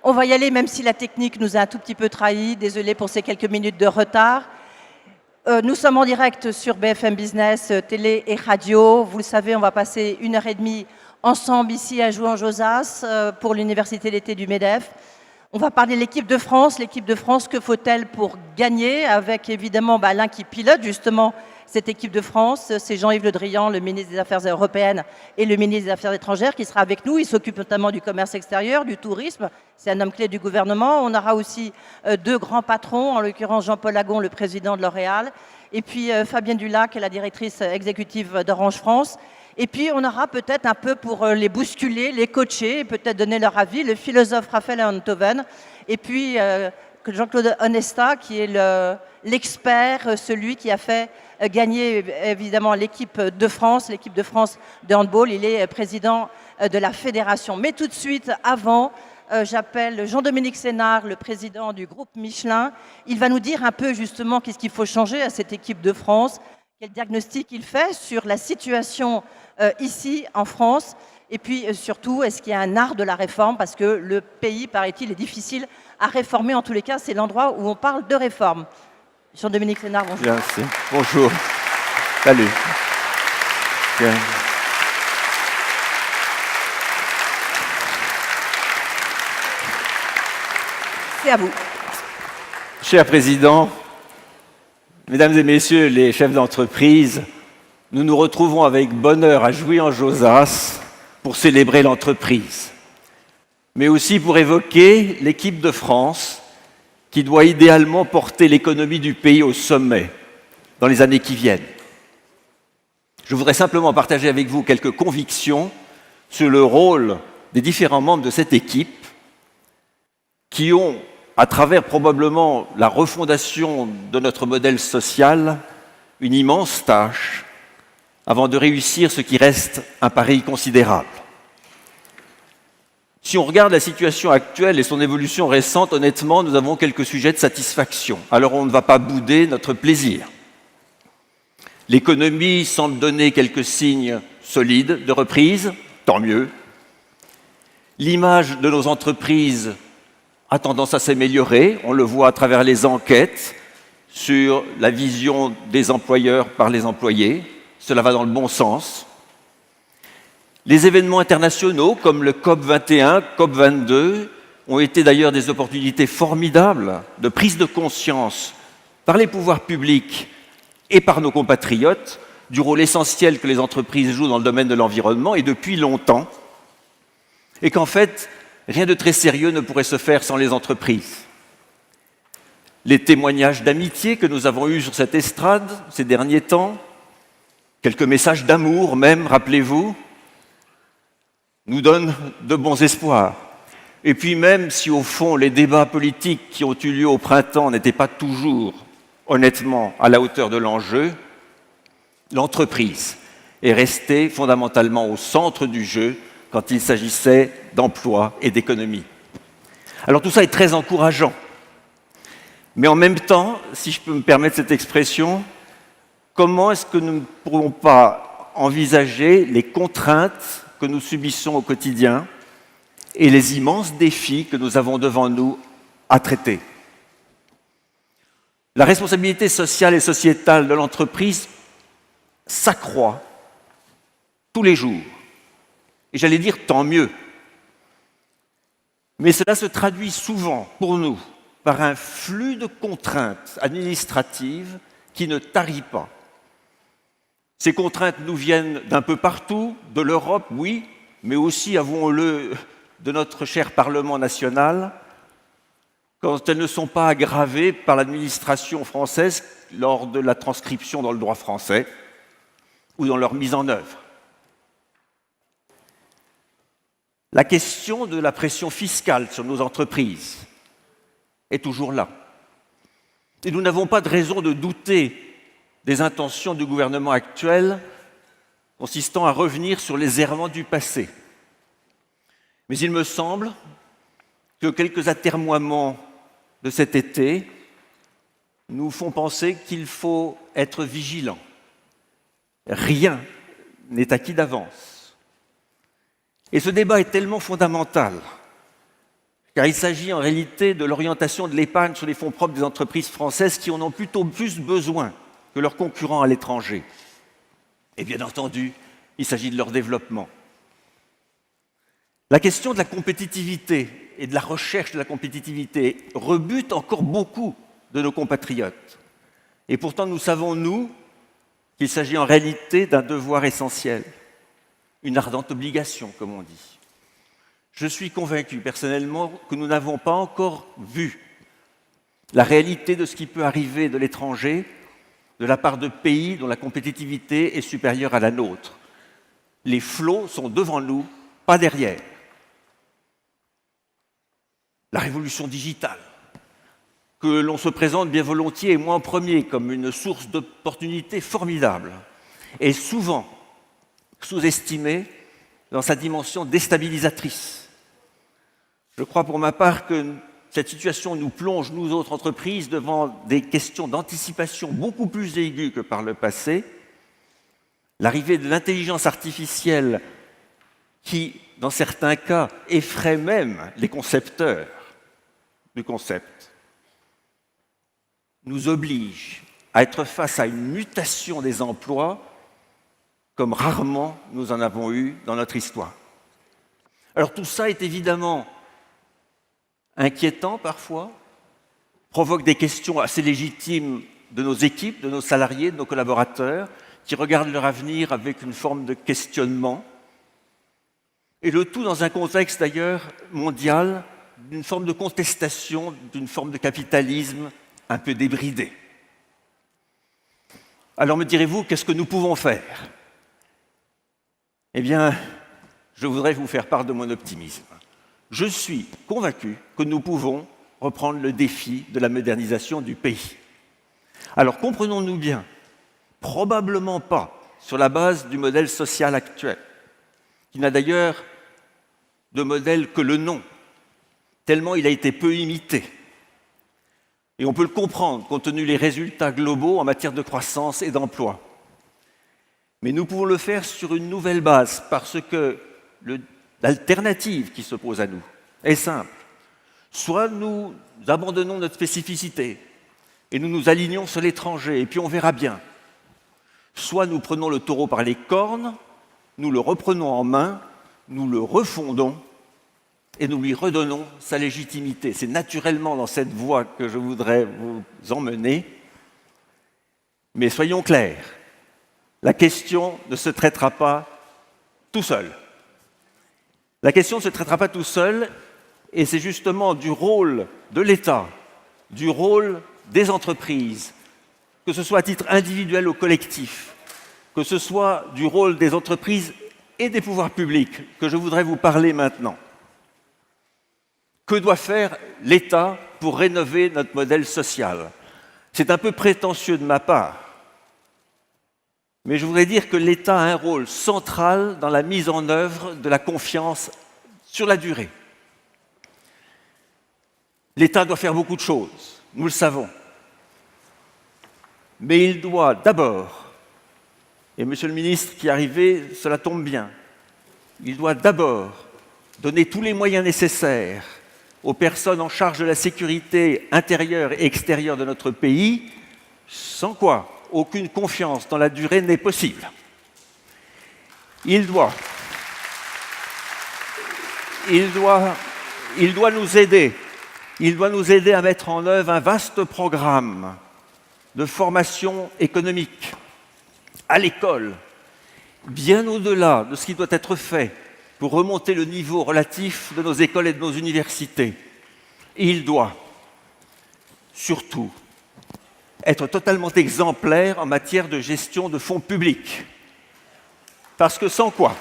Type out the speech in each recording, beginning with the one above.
On va y aller même si la technique nous a un tout petit peu trahis. Désolé pour ces quelques minutes de retard. Nous sommes en direct sur BFM Business, télé et radio. Vous le savez, on va passer 1h30 ensemble ici à Jouan-Josas pour l'Université d'été du MEDEF. On va parler de l'équipe de France. L'équipe de France, que faut-elle pour gagner? Avec évidemment l'un qui pilote justement cette équipe de France, c'est Jean-Yves Le Drian, le ministre des Affaires européennes et le ministre des Affaires étrangères qui sera avec nous. Il s'occupe notamment du commerce extérieur, du tourisme. C'est un homme clé du gouvernement. On aura aussi deux grands patrons, en l'occurrence Jean-Paul Agon, le président de L'Oréal, et puis Fabienne Dulac, la directrice exécutive d'Orange France. Et puis on aura peut-être un peu pour les bousculer, les coacher, peut-être donner leur avis, le philosophe Raphaël Enthoven, et puis Jean-Claude Onesta, qui est l'expert, celui qui a fait gagner évidemment l'équipe de France de handball. Il est président de la fédération. Mais tout de suite, avant, j'appelle Jean-Dominique Sénard, le président du groupe Michelin. Il va nous dire un peu justement qu'est-ce qu'il faut changer à cette équipe de France, quel diagnostic il fait sur la situation ici en France. Et puis surtout, est-ce qu'il y a un art de la réforme? Parce que le pays, paraît-il, est difficile à réformer. En tous les cas, c'est l'endroit où on parle de réforme. Jean-Dominique Sénard, bonjour. Merci. Bonjour. Salut. Bien. C'est à vous. Cher Président, Mesdames et Messieurs les chefs d'entreprise, nous nous retrouvons avec bonheur à Jouy-en-Josas pour célébrer l'entreprise, mais aussi pour évoquer l'équipe de France qui doit idéalement porter l'économie du pays au sommet dans les années qui viennent. Je voudrais simplement partager avec vous quelques convictions sur le rôle des différents membres de cette équipe qui ont, à travers probablement la refondation de notre modèle social, une immense tâche avant de réussir ce qui reste un pari considérable. Si on regarde la situation actuelle et son évolution récente, honnêtement, nous avons quelques sujets de satisfaction. Alors on ne va pas bouder notre plaisir. L'économie semble donner quelques signes solides de reprise, tant mieux. L'image de nos entreprises a tendance à s'améliorer, on le voit à travers les enquêtes sur la vision des employeurs par les employés. Cela va dans le bon sens. Les événements internationaux comme le COP21, COP22 ont été d'ailleurs des opportunités formidables de prise de conscience par les pouvoirs publics et par nos compatriotes du rôle essentiel que les entreprises jouent dans le domaine de l'environnement et depuis longtemps, et qu'en fait, rien de très sérieux ne pourrait se faire sans les entreprises. Les témoignages d'amitié que nous avons eus sur cette estrade ces derniers temps, quelques messages d'amour même, rappelez-vous, nous donnent de bons espoirs. Et puis même si au fond les débats politiques qui ont eu lieu au printemps n'étaient pas toujours, honnêtement, à la hauteur de l'enjeu, l'entreprise est restée fondamentalement au centre du jeu quand il s'agissait d'emploi et d'économie. Alors tout ça est très encourageant. Mais en même temps, si je peux me permettre cette expression, comment est-ce que nous ne pourrons pas envisager les contraintes que nous subissons au quotidien et les immenses défis que nous avons devant nous à traiter? La responsabilité sociale et sociétale de l'entreprise s'accroît tous les jours. Et j'allais dire tant mieux. Mais cela se traduit souvent pour nous par un flux de contraintes administratives qui ne tarit pas. Ces contraintes nous viennent d'un peu partout, de l'Europe, oui, mais aussi, avouons-le, de notre cher Parlement national, quand elles ne sont pas aggravées par l'administration française lors de la transcription dans le droit français ou dans leur mise en œuvre. La question de la pression fiscale sur nos entreprises est toujours là. Et nous n'avons pas de raison de douter des intentions du gouvernement actuel consistant à revenir sur les errements du passé. Mais il me semble que quelques atermoiements de cet été nous font penser qu'il faut être vigilant. Rien n'est acquis d'avance. Et ce débat est tellement fondamental car il s'agit en réalité de l'orientation de l'épargne sur les fonds propres des entreprises françaises qui en ont plutôt plus besoin que leurs concurrents à l'étranger. Et bien entendu, il s'agit de leur développement. La question de la compétitivité et de la recherche de la compétitivité rebute encore beaucoup de nos compatriotes. Et pourtant, nous savons, nous, qu'il s'agit en réalité d'un devoir essentiel, une ardente obligation, comme on dit. Je suis convaincu, personnellement, que nous n'avons pas encore vu la réalité de ce qui peut arriver de l'étranger, de la part de pays dont la compétitivité est supérieure à la nôtre. Les flots sont devant nous, pas derrière. La révolution digitale, que l'on se présente bien volontiers, et moi en premier, comme une source d'opportunités formidables, est souvent sous-estimée dans sa dimension déstabilisatrice. Je crois pour ma part que cette situation nous plonge, nous autres entreprises, devant des questions d'anticipation beaucoup plus aiguës que par le passé. L'arrivée de l'intelligence artificielle qui, dans certains cas, effraie même les concepteurs du concept, nous oblige à être face à une mutation des emplois comme rarement nous en avons eu dans notre histoire. Alors tout ça est évidemment inquiétant parfois, provoque des questions assez légitimes de nos équipes, de nos salariés, de nos collaborateurs, qui regardent leur avenir avec une forme de questionnement. Et le tout dans un contexte d'ailleurs mondial d'une forme de contestation, d'une forme de capitalisme un peu débridé. Alors me direz-vous, qu'est-ce que nous pouvons faire? Eh bien, je voudrais vous faire part de mon optimisme. Je suis convaincu que nous pouvons reprendre le défi de la modernisation du pays. Alors comprenons-nous bien, probablement pas sur la base du modèle social actuel, qui n'a d'ailleurs de modèle que le nom, tellement il a été peu imité. Et on peut le comprendre compte tenu des résultats globaux en matière de croissance et d'emploi. Mais nous pouvons le faire sur une nouvelle base, parce que l'alternative qui se pose à nous est simple. Soit nous abandonnons notre spécificité et nous nous alignons sur l'étranger, et puis on verra bien. Soit nous prenons le taureau par les cornes, nous le reprenons en main, nous le refondons et nous lui redonnons sa légitimité. C'est naturellement dans cette voie que je voudrais vous emmener. Mais soyons clairs, la question ne se traitera pas tout seul. La question ne se traitera pas tout seul, et c'est justement du rôle de l'État, du rôle des entreprises, que ce soit à titre individuel ou collectif, que ce soit du rôle des entreprises et des pouvoirs publics, que je voudrais vous parler maintenant. Que doit faire l'État pour rénover notre modèle social? C'est un peu prétentieux de ma part, mais je voudrais dire que l'État a un rôle central dans la mise en œuvre de la confiance sur la durée. L'État doit faire beaucoup de choses, nous le savons. Mais il doit d'abord, et Monsieur le ministre qui est arrivé, cela tombe bien, il doit d'abord donner tous les moyens nécessaires aux personnes en charge de la sécurité intérieure et extérieure de notre pays, sans quoi aucune confiance dans la durée n'est possible. Il doit nous aider. Il doit nous aider à mettre en œuvre un vaste programme de formation économique à l'école, bien au-delà de ce qui doit être fait pour remonter le niveau relatif de nos écoles et de nos universités. Et il doit surtout être totalement exemplaire en matière de gestion de fonds publics. Parce que sans quoi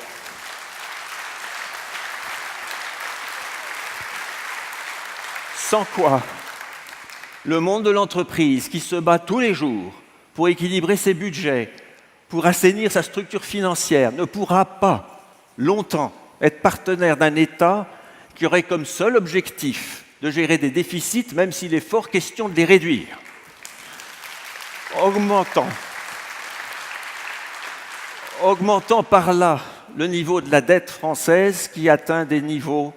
le monde de l'entreprise qui se bat tous les jours pour équilibrer ses budgets, pour assainir sa structure financière, ne pourra pas longtemps être partenaire d'un État qui aurait comme seul objectif de gérer des déficits, même s'il est fort question de les réduire, augmentant par là le niveau de la dette française qui atteint des niveaux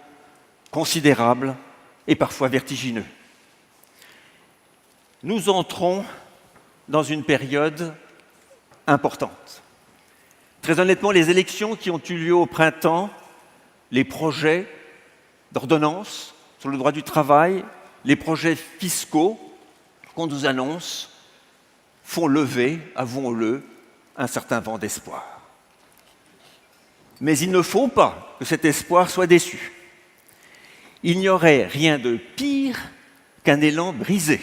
considérables et parfois vertigineux. Nous entrons dans une période importante. Très honnêtement, les élections qui ont eu lieu au printemps, les projets d'ordonnance sur le droit du travail, les projets fiscaux qu'on nous annonce font lever, avouons-le, un certain vent d'espoir. Mais il ne faut pas que cet espoir soit déçu. Il n'y aurait rien de pire qu'un élan brisé.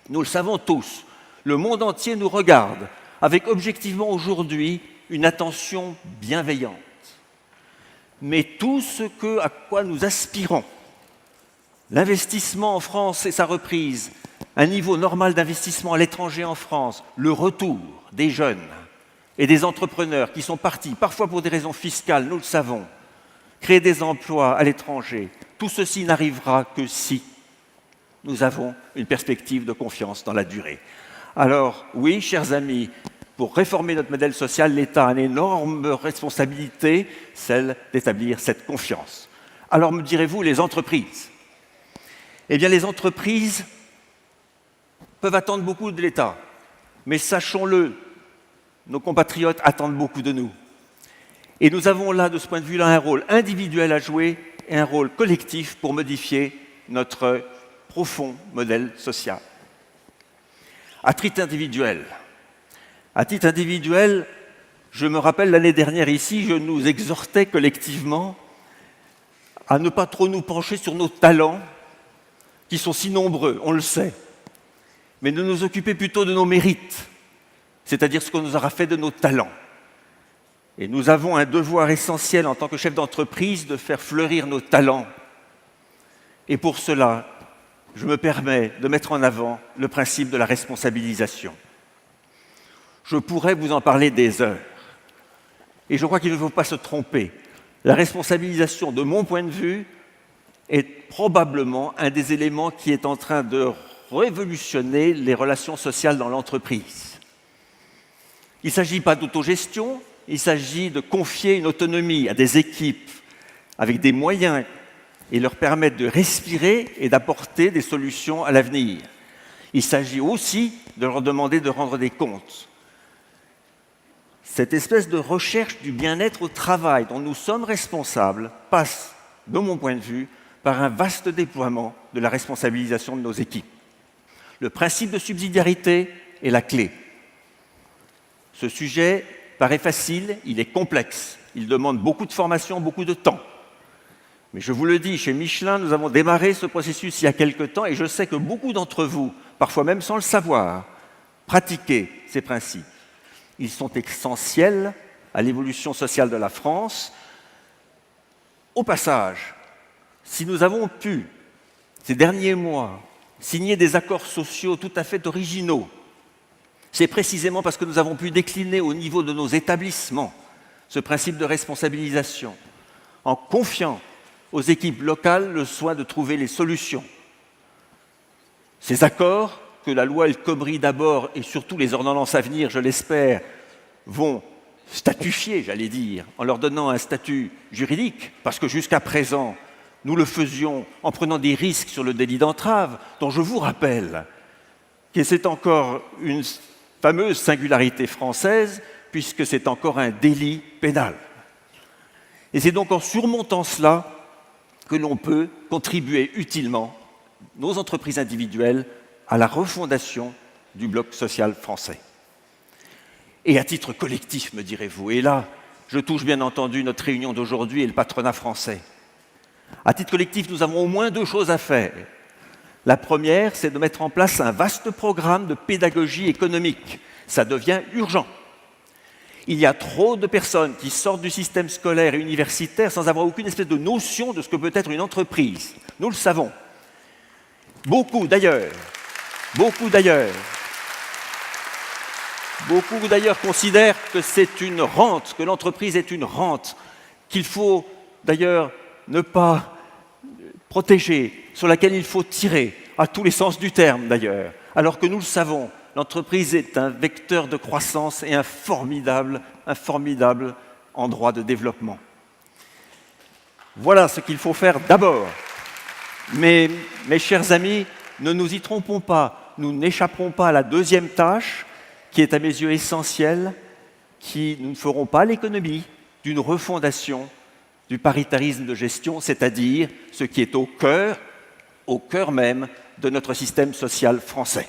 Nous le savons tous, le monde entier nous regarde avec objectivement aujourd'hui une attention bienveillante. Mais tout ce à quoi nous aspirons, l'investissement en France et sa reprise, un niveau normal d'investissement à l'étranger en France, le retour des jeunes et des entrepreneurs qui sont partis, parfois pour des raisons fiscales, nous le savons, créer des emplois à l'étranger, tout ceci n'arrivera que si nous avons une perspective de confiance dans la durée. Alors oui, chers amis, pour réformer notre modèle social, l'État a une énorme responsabilité, celle d'établir cette confiance. Alors me direz-vous, les entreprises? Eh bien, les entreprises peuvent attendre beaucoup de l'État, mais sachons-le, nos compatriotes attendent beaucoup de nous. Et nous avons là, de ce point de vue-là, un rôle individuel à jouer et un rôle collectif pour modifier notre profond modèle social. À titre individuel, je me rappelle l'année dernière ici, je nous exhortais collectivement à ne pas trop nous pencher sur nos talents, qui sont si nombreux, on le sait, mais de nous occuper plutôt de nos mérites, c'est-à-dire ce qu'on nous aura fait de nos talents. Et nous avons un devoir essentiel en tant que chef d'entreprise de faire fleurir nos talents. Et pour cela, je me permets de mettre en avant le principe de la responsabilisation. Je pourrais vous en parler des heures. Et je crois qu'il ne faut pas se tromper. La responsabilisation, de mon point de vue, est probablement un des éléments qui est en train de révolutionner les relations sociales dans l'entreprise. Il ne s'agit pas d'autogestion, il s'agit de confier une autonomie à des équipes avec des moyens et leur permettre de respirer et d'apporter des solutions à l'avenir. Il s'agit aussi de leur demander de rendre des comptes. Cette espèce de recherche du bien-être au travail dont nous sommes responsables passe, de mon point de vue, par un vaste déploiement de la responsabilisation de nos équipes. Le principe de subsidiarité est la clé. Ce sujet paraît facile, il est complexe, il demande beaucoup de formation, beaucoup de temps. Mais je vous le dis, chez Michelin, nous avons démarré ce processus il y a quelque temps et je sais que beaucoup d'entre vous, parfois même sans le savoir, pratiquez ces principes. Ils sont essentiels à l'évolution sociale de la France. Au passage, si nous avons pu, ces derniers mois, signer des accords sociaux tout à fait originaux, c'est précisément parce que nous avons pu décliner au niveau de nos établissements ce principe de responsabilisation, en confiant aux équipes locales le soin de trouver les solutions. Ces accords, que la loi El Khomri d'abord et surtout les ordonnances à venir, je l'espère, vont statuifier, j'allais dire, en leur donnant un statut juridique, parce que jusqu'à présent, nous le faisions en prenant des risques sur le délit d'entrave, dont je vous rappelle que c'est encore une fameuse singularité française, puisque c'est encore un délit pénal. Et c'est donc en surmontant cela que l'on peut contribuer utilement, nos entreprises individuelles, à la refondation du bloc social français. Et à titre collectif, me direz-vous, et là, je touche bien entendu notre réunion d'aujourd'hui et le patronat français. À titre collectif, nous avons au moins deux choses à faire. La première, c'est de mettre en place un vaste programme de pédagogie économique. Ça devient urgent. Il y a trop de personnes qui sortent du système scolaire et universitaire sans avoir aucune espèce de notion de ce que peut être une entreprise. Nous le savons. Beaucoup d'ailleurs considèrent que c'est une rente, que l'entreprise est une rente, qu'il faut d'ailleurs ne pas protéger, sur laquelle il faut tirer, à tous les sens du terme d'ailleurs, alors que nous le savons, l'entreprise est un vecteur de croissance et un formidable endroit de développement. Voilà ce qu'il faut faire d'abord. Mais, mes chers amis, ne nous y trompons pas, nous n'échapperons pas à la deuxième tâche, qui est à mes yeux essentielle, nous ne ferons pas l'économie d'une refondation du paritarisme de gestion, c'est-à-dire ce qui est au cœur même de notre système social français.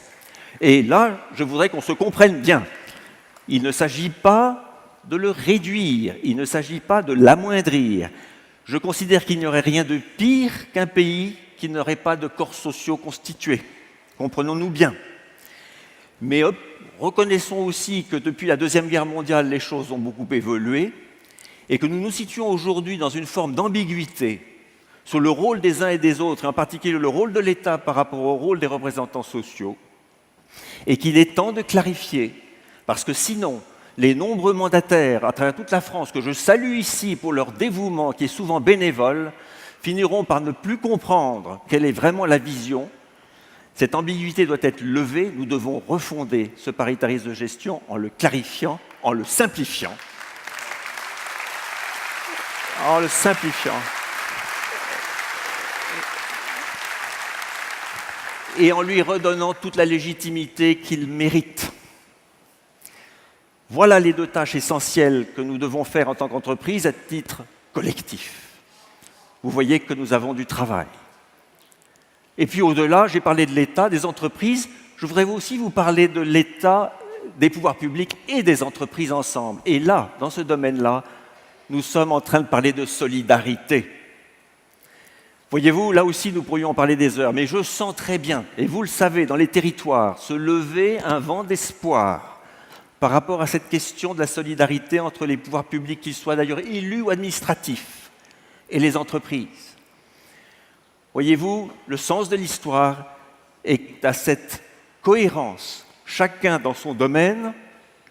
Et là, je voudrais qu'on se comprenne bien. Il ne s'agit pas de le réduire, il ne s'agit pas de l'amoindrir. Je considère qu'il n'y aurait rien de pire qu'un pays qui n'aurait pas de corps sociaux constitués. Comprenons-nous bien. Mais reconnaissons aussi que depuis la Deuxième Guerre mondiale, les choses ont beaucoup évolué et que nous nous situons aujourd'hui dans une forme d'ambiguïté sur le rôle des uns et des autres, et en particulier le rôle de l'État par rapport au rôle des représentants sociaux, et qu'il est temps de clarifier, parce que sinon, les nombreux mandataires à travers toute la France, que je salue ici pour leur dévouement, qui est souvent bénévole, finiront par ne plus comprendre quelle est vraiment la vision. Cette ambiguïté doit être levée, nous devons refonder ce paritarisme de gestion en le clarifiant, en le simplifiant. En le simplifiant. Et en lui redonnant toute la légitimité qu'il mérite. Voilà les deux tâches essentielles que nous devons faire en tant qu'entreprise à titre collectif. Vous voyez que nous avons du travail. Et puis au-delà, j'ai parlé de l'État, des entreprises, je voudrais aussi vous parler de l'État, des pouvoirs publics et des entreprises ensemble. Et là, dans ce domaine-là, nous sommes en train de parler de solidarité. Voyez-vous, là aussi, nous pourrions en parler des heures, mais je sens très bien, et vous le savez, dans les territoires, se lever un vent d'espoir par rapport à cette question de la solidarité entre les pouvoirs publics, qu'ils soient d'ailleurs élus ou administratifs, et les entreprises. Voyez-vous, le sens de l'histoire est à cette cohérence, chacun dans son domaine,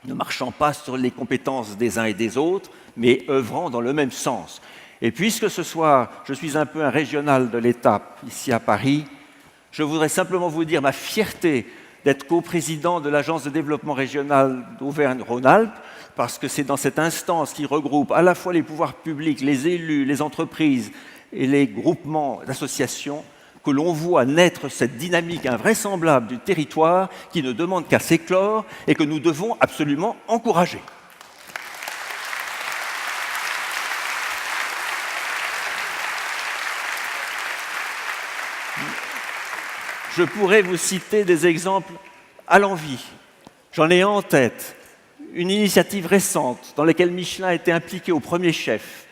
ne marchant pas sur les compétences des uns et des autres, mais œuvrant dans le même sens. Et puisque ce soir, je suis un peu un régional de l'État ici à Paris, je voudrais simplement vous dire ma fierté d'être coprésident de l'Agence de développement régional d'Auvergne-Rhône-Alpes, parce que c'est dans cette instance qui regroupe à la fois les pouvoirs publics, les élus, les entreprises et les groupements d'associations que l'on voit naître cette dynamique invraisemblable du territoire qui ne demande qu'à s'éclore et que nous devons absolument encourager. Je pourrais vous citer des exemples à l'envi. J'en ai un en tête. Une initiative récente dans laquelle Michelin a été impliqué au premier chef.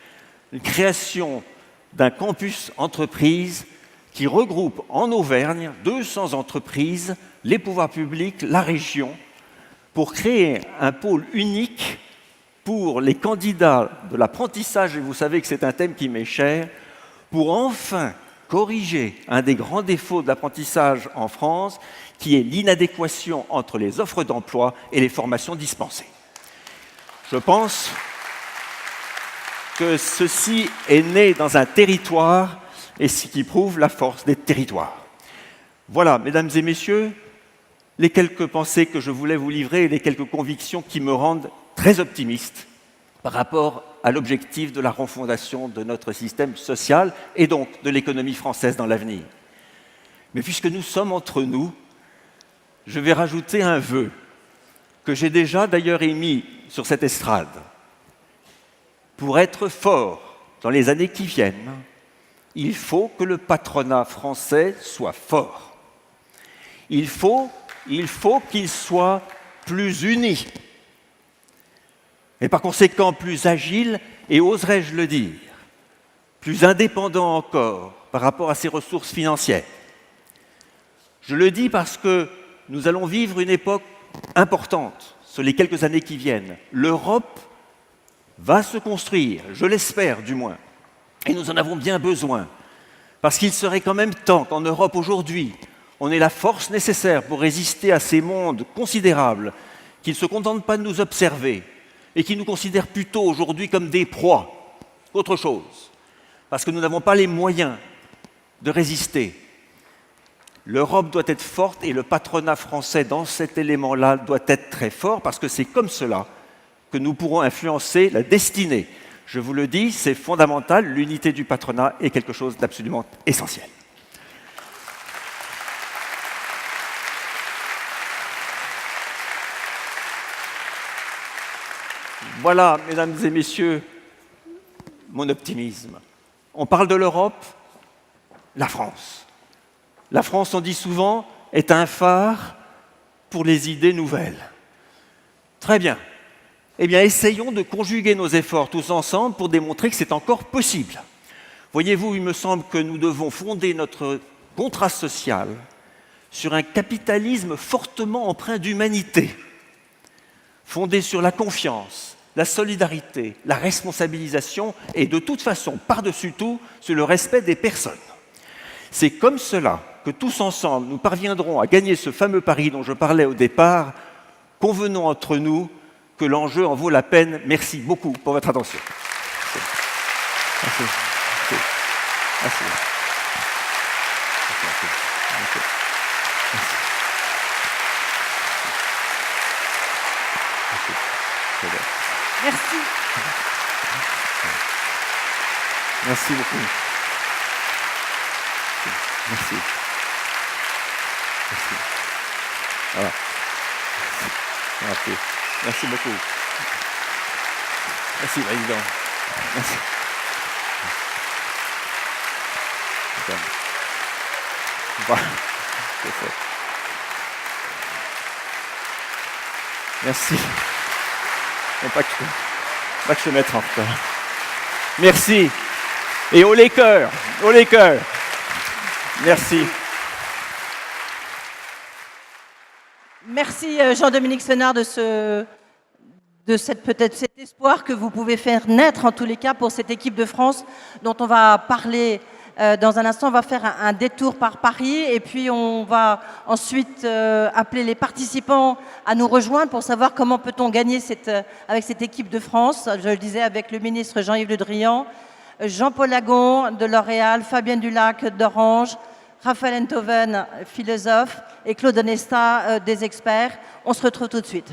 Une création d'un campus entreprise qui regroupe en Auvergne 200 entreprises, les pouvoirs publics, la région, pour créer un pôle unique pour les candidats de l'apprentissage, et vous savez que c'est un thème qui m'est cher, pour enfin corriger un des grands défauts de l'apprentissage en France, qui est l'inadéquation entre les offres d'emploi et les formations dispensées. Je pense que ceci est né dans un territoire et ce qui prouve la force des territoires. Voilà, mesdames et messieurs, les quelques pensées que je voulais vous livrer et les quelques convictions qui me rendent très optimiste par rapport à l'objectif de la refondation de notre système social et donc de l'économie française dans l'avenir. Mais puisque nous sommes entre nous, je vais rajouter un vœu que j'ai déjà d'ailleurs émis sur cette estrade. Pour être fort dans les années qui viennent, il faut que le patronat français soit fort. Il faut qu'il soit plus uni. Et par conséquent, plus agile, et oserais-je le dire, plus indépendant encore par rapport à ses ressources financières. Je le dis parce que nous allons vivre une époque importante sur les quelques années qui viennent. L'Europe va se construire, je l'espère du moins, et nous en avons bien besoin, parce qu'il serait quand même temps qu'en Europe aujourd'hui, on ait la force nécessaire pour résister à ces mondes considérables qui ne se contentent pas de nous observer, et qui nous considèrent plutôt aujourd'hui comme des proies, qu'autre chose, parce que nous n'avons pas les moyens de résister. L'Europe doit être forte et le patronat français dans cet élément-là doit être très fort, parce que c'est comme cela que nous pourrons influencer la destinée. Je vous le dis, c'est fondamental, l'unité du patronat est quelque chose d'absolument essentiel. Voilà, mesdames et messieurs, mon optimisme. On parle de l'Europe, la France. La France, on dit souvent, est un phare pour les idées nouvelles. Très bien. Eh bien, essayons de conjuguer nos efforts tous ensemble pour démontrer que c'est encore possible. Voyez-vous, il me semble que nous devons fonder notre contrat social sur un capitalisme fortement empreint d'humanité, fondé sur la confiance, la solidarité, la responsabilisation et de toute façon, par-dessus tout, sur le respect des personnes. C'est comme cela que tous ensemble, nous parviendrons à gagner ce fameux pari dont je parlais au départ. Convenons entre nous que l'enjeu en vaut la peine. Merci beaucoup pour votre attention. Merci. Merci. Merci. Merci beaucoup. Merci. Merci. Voilà. Merci. Merci beaucoup. Merci, Président. Merci. Voilà. Merci. Non, pas que je mette en retard. Merci. Et haut les cœurs. Haut les cœurs. Merci. Merci Jean-Dominique Senard peut-être cet espoir que vous pouvez faire naître en tous les cas pour cette équipe de France dont on va parler dans un instant. On va faire un détour par Paris et puis on va ensuite appeler les participants à nous rejoindre pour savoir comment peut-on gagner avec cette équipe de France. Je le disais avec le ministre Jean-Yves Le Drian, Jean-Paul Agon de L'Oréal, Fabienne Dulac d'Orange, Raphaël Enthoven, philosophe, et Claude Onesta, des experts. On se retrouve tout de suite.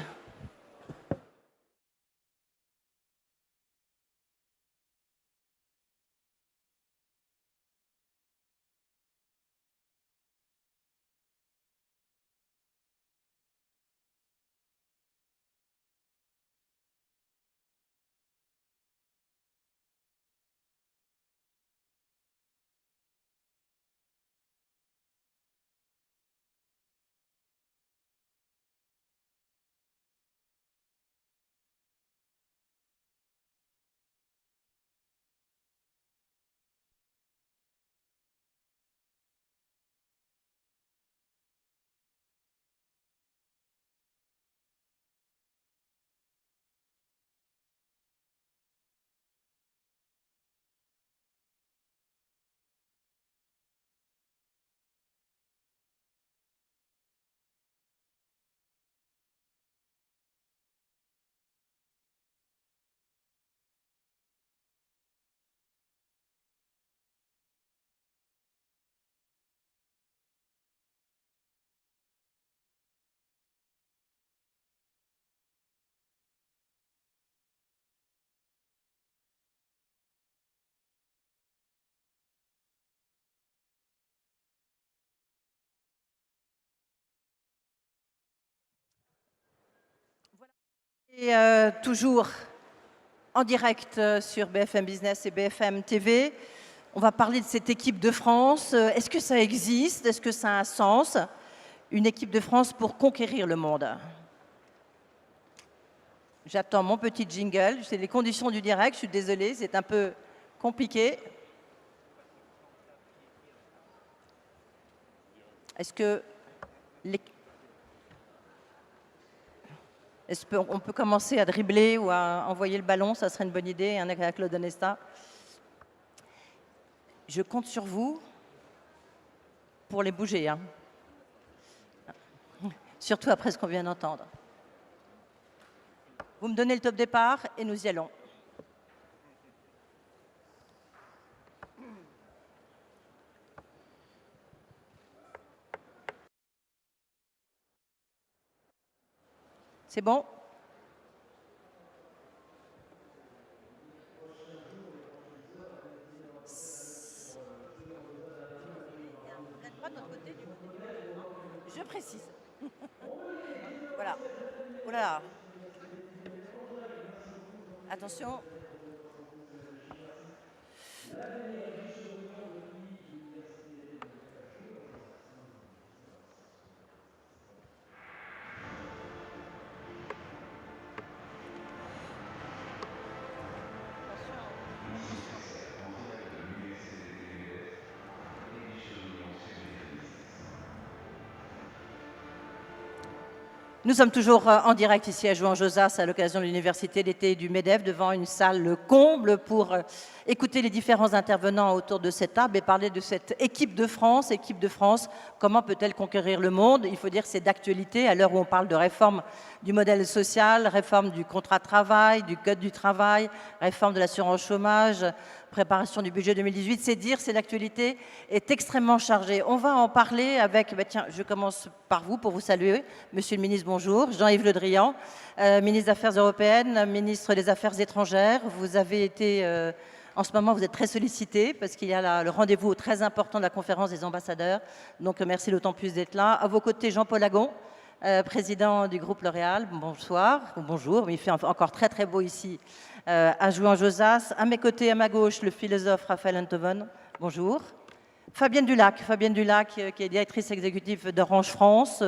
Et toujours en direct sur BFM Business et BFM TV. On va parler de cette équipe de France. Est-ce que ça existe? Est-ce que ça a un sens? Une équipe de France pour conquérir le monde. J'attends mon petit jingle. C'est les conditions du direct. Je suis désolée, c'est un peu compliqué. Est-ce que on peut commencer à dribbler ou à envoyer le ballon? Ça serait une bonne idée, avec Claude Onesta. Je compte sur vous pour les bouger. Hein. Surtout après ce qu'on vient d'entendre. Vous me donnez le top départ et nous y allons. C'est bon? Je précise. Voilà. Voilà. Attention. Nous sommes toujours en direct ici à Jouan-Josas à l'occasion de l'Université d'été du MEDEF devant une salle comble pour écouter les différents intervenants autour de cette table et parler de cette équipe de France. Équipe de France, comment peut-elle conquérir le monde? Il faut dire que c'est d'actualité à l'heure où on parle de réforme du modèle social, réforme du contrat de travail, du code du travail, réforme de l'assurance chômage, préparation du budget 2018, c'est dire, c'est l'actualité est extrêmement chargée. On va en parler avec, tiens, je commence par vous pour vous saluer. Monsieur le ministre, bonjour. Jean-Yves Le Drian, ministre des Affaires européennes, ministre des Affaires étrangères. Vous avez été, en ce moment, vous êtes très sollicité parce qu'il y a le rendez-vous très important de la conférence des ambassadeurs. Donc, merci d'autant plus d'être là. À vos côtés, Jean-Paul Agon, président du groupe L'Oréal. Bonsoir, ou bonjour. Il fait encore très, très beau ici. À Jouan-Josas. À mes côtés, à ma gauche, le philosophe Raphaël Enthoven. Bonjour. Fabienne Dulac, qui est directrice exécutive d'Orange France.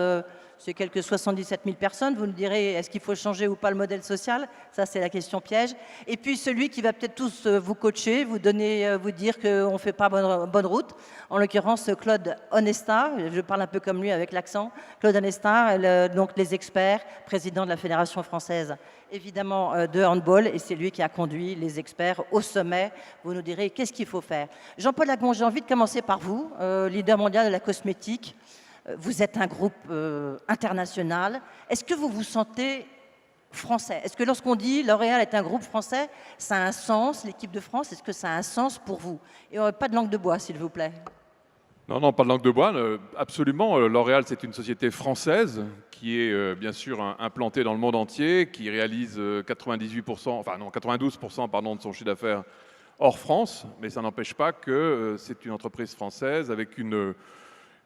C'est quelques 77 000 personnes. Vous nous direz, est-ce qu'il faut changer ou pas le modèle social? Ça, c'est la question piège. Et puis, celui qui va peut-être tous vous coacher, vous dire qu'on ne fait pas bonne route. En l'occurrence, Claude Onesta. Je parle un peu comme lui avec l'accent. Claude Onesta, donc les experts, président de la Fédération française, évidemment, de handball. Et c'est lui qui a conduit les experts au sommet. Vous nous direz, qu'est-ce qu'il faut faire? Jean-Paul Agon, j'ai envie de commencer par vous, leader mondial de la cosmétique. Vous êtes un groupe international. Est-ce que vous vous sentez français? Est-ce que lorsqu'on dit L'Oréal est un groupe français, ça a un sens, l'équipe de France, est-ce que ça a un sens pour vous? Et pas de langue de bois, s'il vous plaît. Non, non, pas de langue de bois, absolument. L'Oréal, c'est une société française qui est bien sûr implantée dans le monde entier, qui réalise 92% pardon, de son chiffre d'affaires hors France, mais ça n'empêche pas que c'est une entreprise française avec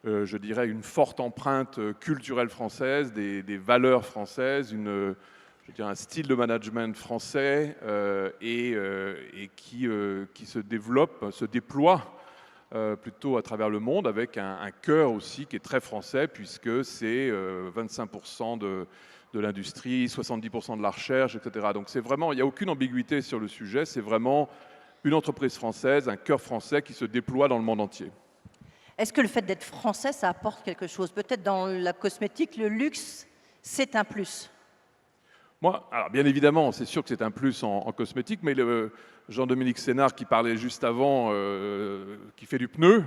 je dirais, une forte empreinte culturelle française, des valeurs françaises, je dirais un style de management français et qui se développe, se déploie plutôt à travers le monde avec un cœur aussi qui est très français puisque c'est 25% de l'industrie, 70% de la recherche, etc. Donc c'est vraiment, il n'y a aucune ambiguïté sur le sujet, c'est vraiment une entreprise française, un cœur français qui se déploie dans le monde entier. Est-ce que le fait d'être français, ça apporte quelque chose? Peut-être dans la cosmétique, le luxe, c'est un plus. Moi, alors bien évidemment, c'est sûr que c'est un plus en cosmétique, mais Jean-Dominique Sénard qui parlait juste avant, qui fait du pneu,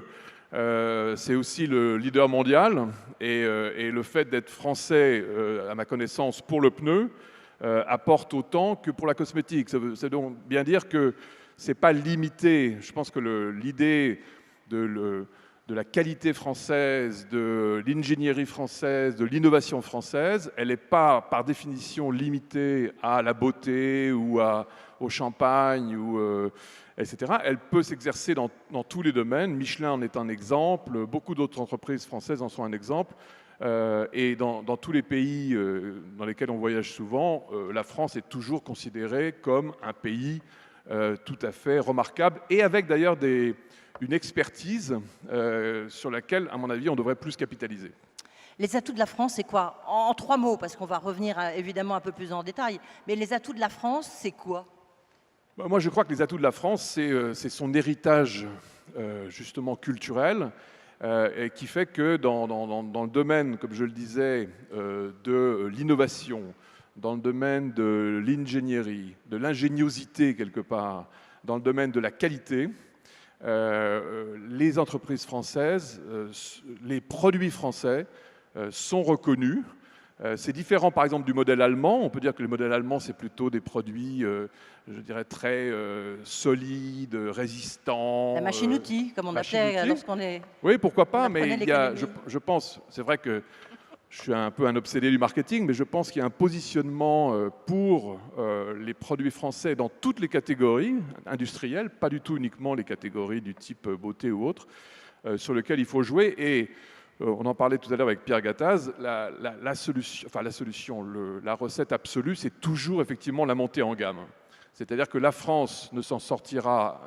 c'est aussi le leader mondial. Et le fait d'être français, à ma connaissance, pour le pneu, apporte autant que pour la cosmétique. C'est donc bien dire que ce n'est pas limité. Je pense que l'idée de la qualité française, de l'ingénierie française, de l'innovation française, elle n'est pas par définition limitée à la beauté ou au champagne, etc. Elle peut s'exercer dans tous les domaines. Michelin en est un exemple, beaucoup d'autres entreprises françaises en sont un exemple. Et dans tous les pays dans lesquels on voyage souvent, la France est toujours considérée comme un pays tout à fait remarquable, et avec d'ailleurs une expertise sur laquelle, à mon avis, on devrait plus capitaliser. Les atouts de la France, c'est quoi? En 3 mots, parce qu'on va revenir évidemment un peu plus en détail, mais les atouts de la France, c'est quoi? Moi, je crois que les atouts de la France, c'est son héritage justement culturel, et qui fait que dans le domaine, comme je le disais, de l'innovation, dans le domaine de l'ingénierie, de l'ingéniosité quelque part, dans le domaine de la qualité, les entreprises françaises, les produits français sont reconnus. C'est différent par exemple du modèle allemand. On peut dire que le modèle allemand, c'est plutôt des produits, je dirais, très solides, résistants. La machine-outil, comme on appelait lorsqu'on est... Oui, pourquoi pas, mais je pense, c'est vrai que je suis un peu un obsédé du marketing, mais je pense qu'il y a un positionnement pour les produits français dans toutes les catégories industrielles, pas du tout uniquement les catégories du type beauté ou autre, sur lesquelles il faut jouer. Et on en parlait tout à l'heure avec Pierre Gattaz, la recette absolue, c'est toujours effectivement la montée en gamme. C'est-à-dire que la France ne s'en sortira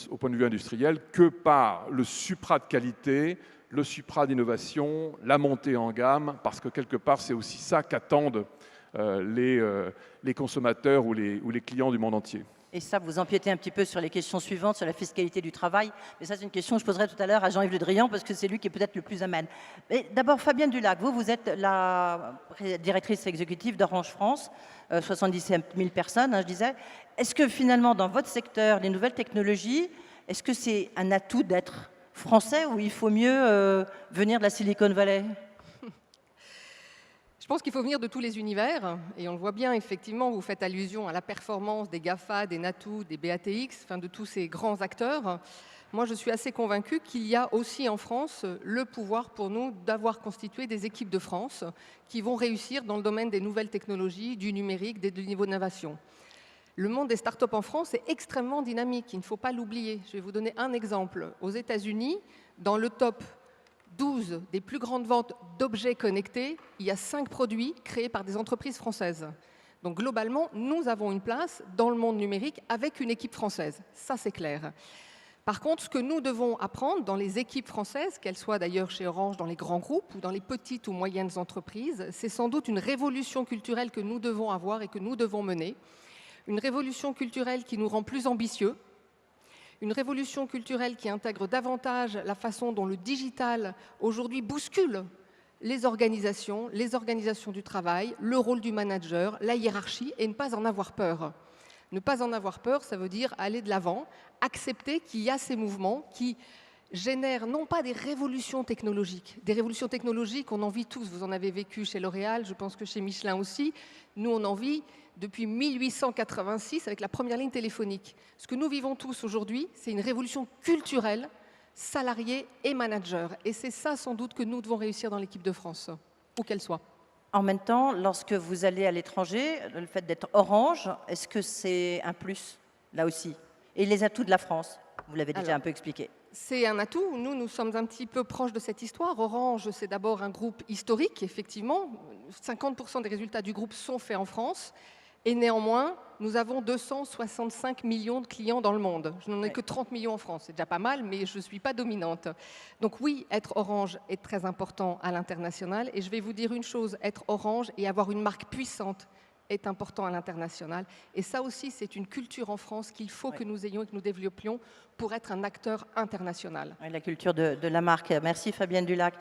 au point de vue industriel que par le supra de qualité, le supra d'innovation, la montée en gamme, parce que quelque part, c'est aussi ça qu'attendent les consommateurs ou les clients du monde entier. Et ça, vous empiétez un petit peu sur les questions suivantes, sur la fiscalité du travail. Mais ça, c'est une question que je poserai tout à l'heure à Jean-Yves Le Drian, parce que c'est lui qui est peut-être le plus amène. Mais d'abord, Fabienne Dulac, vous êtes la directrice exécutive d'Orange France, 77 000 personnes, hein, je disais. Est-ce que finalement, dans votre secteur, les nouvelles technologies, est-ce que c'est un atout d'être français ou il faut mieux venir de la Silicon Valley ? Je pense qu'il faut venir de tous les univers, et on le voit bien, effectivement, vous faites allusion à la performance des GAFA, des NATU, des BATX, enfin de tous ces grands acteurs. Moi, je suis assez convaincue qu'il y a aussi en France le pouvoir pour nous d'avoir constitué des équipes de France qui vont réussir dans le domaine des nouvelles technologies, du numérique, des niveaux d'innovation. Le monde des startups en France est extrêmement dynamique, il ne faut pas l'oublier. Je vais vous donner un exemple. Aux États-Unis, dans le top 12 des plus grandes ventes d'objets connectés, il y a 5 produits créés par des entreprises françaises. Donc globalement, nous avons une place dans le monde numérique avec une équipe française. Ça, c'est clair. Par contre, ce que nous devons apprendre dans les équipes françaises, qu'elles soient d'ailleurs chez Orange, dans les grands groupes ou dans les petites ou moyennes entreprises, c'est sans doute une révolution culturelle que nous devons avoir et que nous devons mener. Une révolution culturelle qui nous rend plus ambitieux, une révolution culturelle qui intègre davantage la façon dont le digital aujourd'hui bouscule les organisations du travail, le rôle du manager, la hiérarchie, et ne pas en avoir peur. Ne pas en avoir peur, ça veut dire aller de l'avant, accepter qu'il y a ces mouvements qui génèrent non pas des révolutions technologiques, on en vit tous, vous en avez vécu chez L'Oréal, je pense que chez Michelin aussi, nous on en vit depuis 1886 avec la première ligne téléphonique. Ce que nous vivons tous aujourd'hui, c'est une révolution culturelle, salariés et managers. Et c'est ça sans doute que nous devons réussir dans l'équipe de France, où qu'elle soit. En même temps, lorsque vous allez à l'étranger, le fait d'être Orange, est-ce que c'est un plus, là aussi? Et les atouts de la France, vous l'avez déjà un peu expliqué. C'est un atout. Nous sommes un petit peu proches de cette histoire. Orange, c'est d'abord un groupe historique, effectivement. 50% des résultats du groupe sont faits en France. Et néanmoins, nous avons 265 millions de clients dans le monde. Je n'en ai que 30 millions en France. C'est déjà pas mal, mais je ne suis pas dominante. Donc oui, être Orange est très important à l'international. Et je vais vous dire une chose, être Orange et avoir une marque puissante est important à l'international. Et ça aussi, c'est une culture en France qu'il faut que nous ayons et que nous développions pour être un acteur international. La culture de la marque. Merci Fabienne Dulac.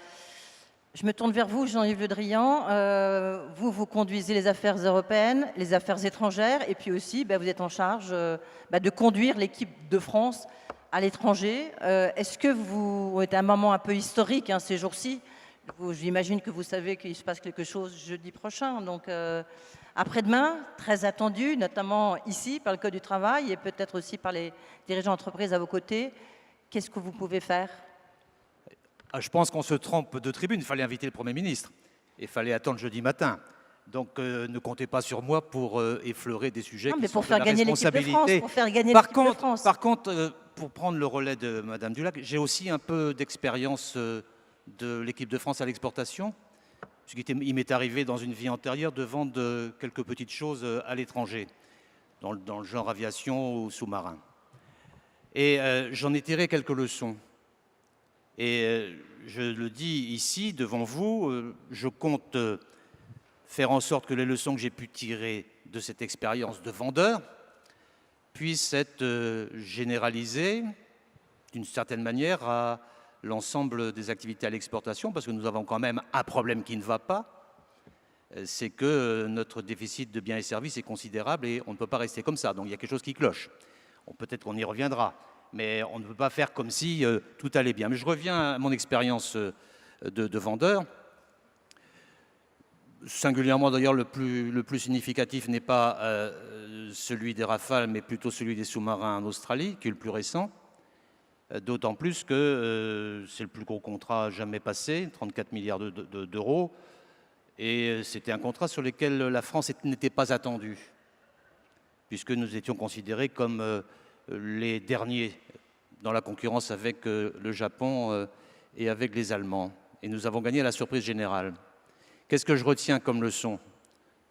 Je me tourne vers vous, Jean-Yves Le Drian. Vous conduisez les affaires européennes, les affaires étrangères, et puis aussi, vous êtes en charge de conduire l'équipe de France à l'étranger. Est-ce que vous êtes à un moment un peu historique ces jours-ci? J'imagine que vous savez qu'il se passe quelque chose jeudi prochain, donc après-demain, très attendu, notamment ici par le Code du travail et peut-être aussi par les dirigeants d'entreprise à vos côtés. Qu'est-ce que vous pouvez faire? Je pense qu'on se trompe de tribune. Il fallait inviter le Premier ministre. Il fallait attendre jeudi matin. Donc ne comptez pas sur moi pour effleurer des sujets qui sont de la responsabilité. Pour faire gagner l'équipe de France. Par contre, pour prendre le relais de Madame Dulac, j'ai aussi un peu d'expérience de l'équipe de France à l'exportation, puisqu'il m'est arrivé dans une vie antérieure de vendre quelques petites choses à l'étranger, dans le genre aviation ou sous-marin. Et j'en ai tiré quelques leçons. Et je le dis ici, devant vous, je compte faire en sorte que les leçons que j'ai pu tirer de cette expérience de vendeur puissent être généralisées d'une certaine manière à l'ensemble des activités à l'exportation, parce que nous avons quand même un problème qui ne va pas, c'est que notre déficit de biens et services est considérable et on ne peut pas rester comme ça. Donc il y a quelque chose qui cloche. Peut-être qu'on y reviendra. Mais on ne peut pas faire comme si tout allait bien. Mais je reviens à mon expérience de vendeur. Singulièrement, d'ailleurs, le plus significatif n'est pas celui des Rafales, mais plutôt celui des sous-marins en Australie, qui est le plus récent. D'autant plus que c'est le plus gros contrat jamais passé, 34 milliards d'euros. Et c'était un contrat sur lequel la France n'était pas attendue, puisque nous étions considérés comme les derniers dans la concurrence avec le Japon et avec les Allemands. Et nous avons gagné à la surprise générale. Qu'est-ce que je retiens comme leçon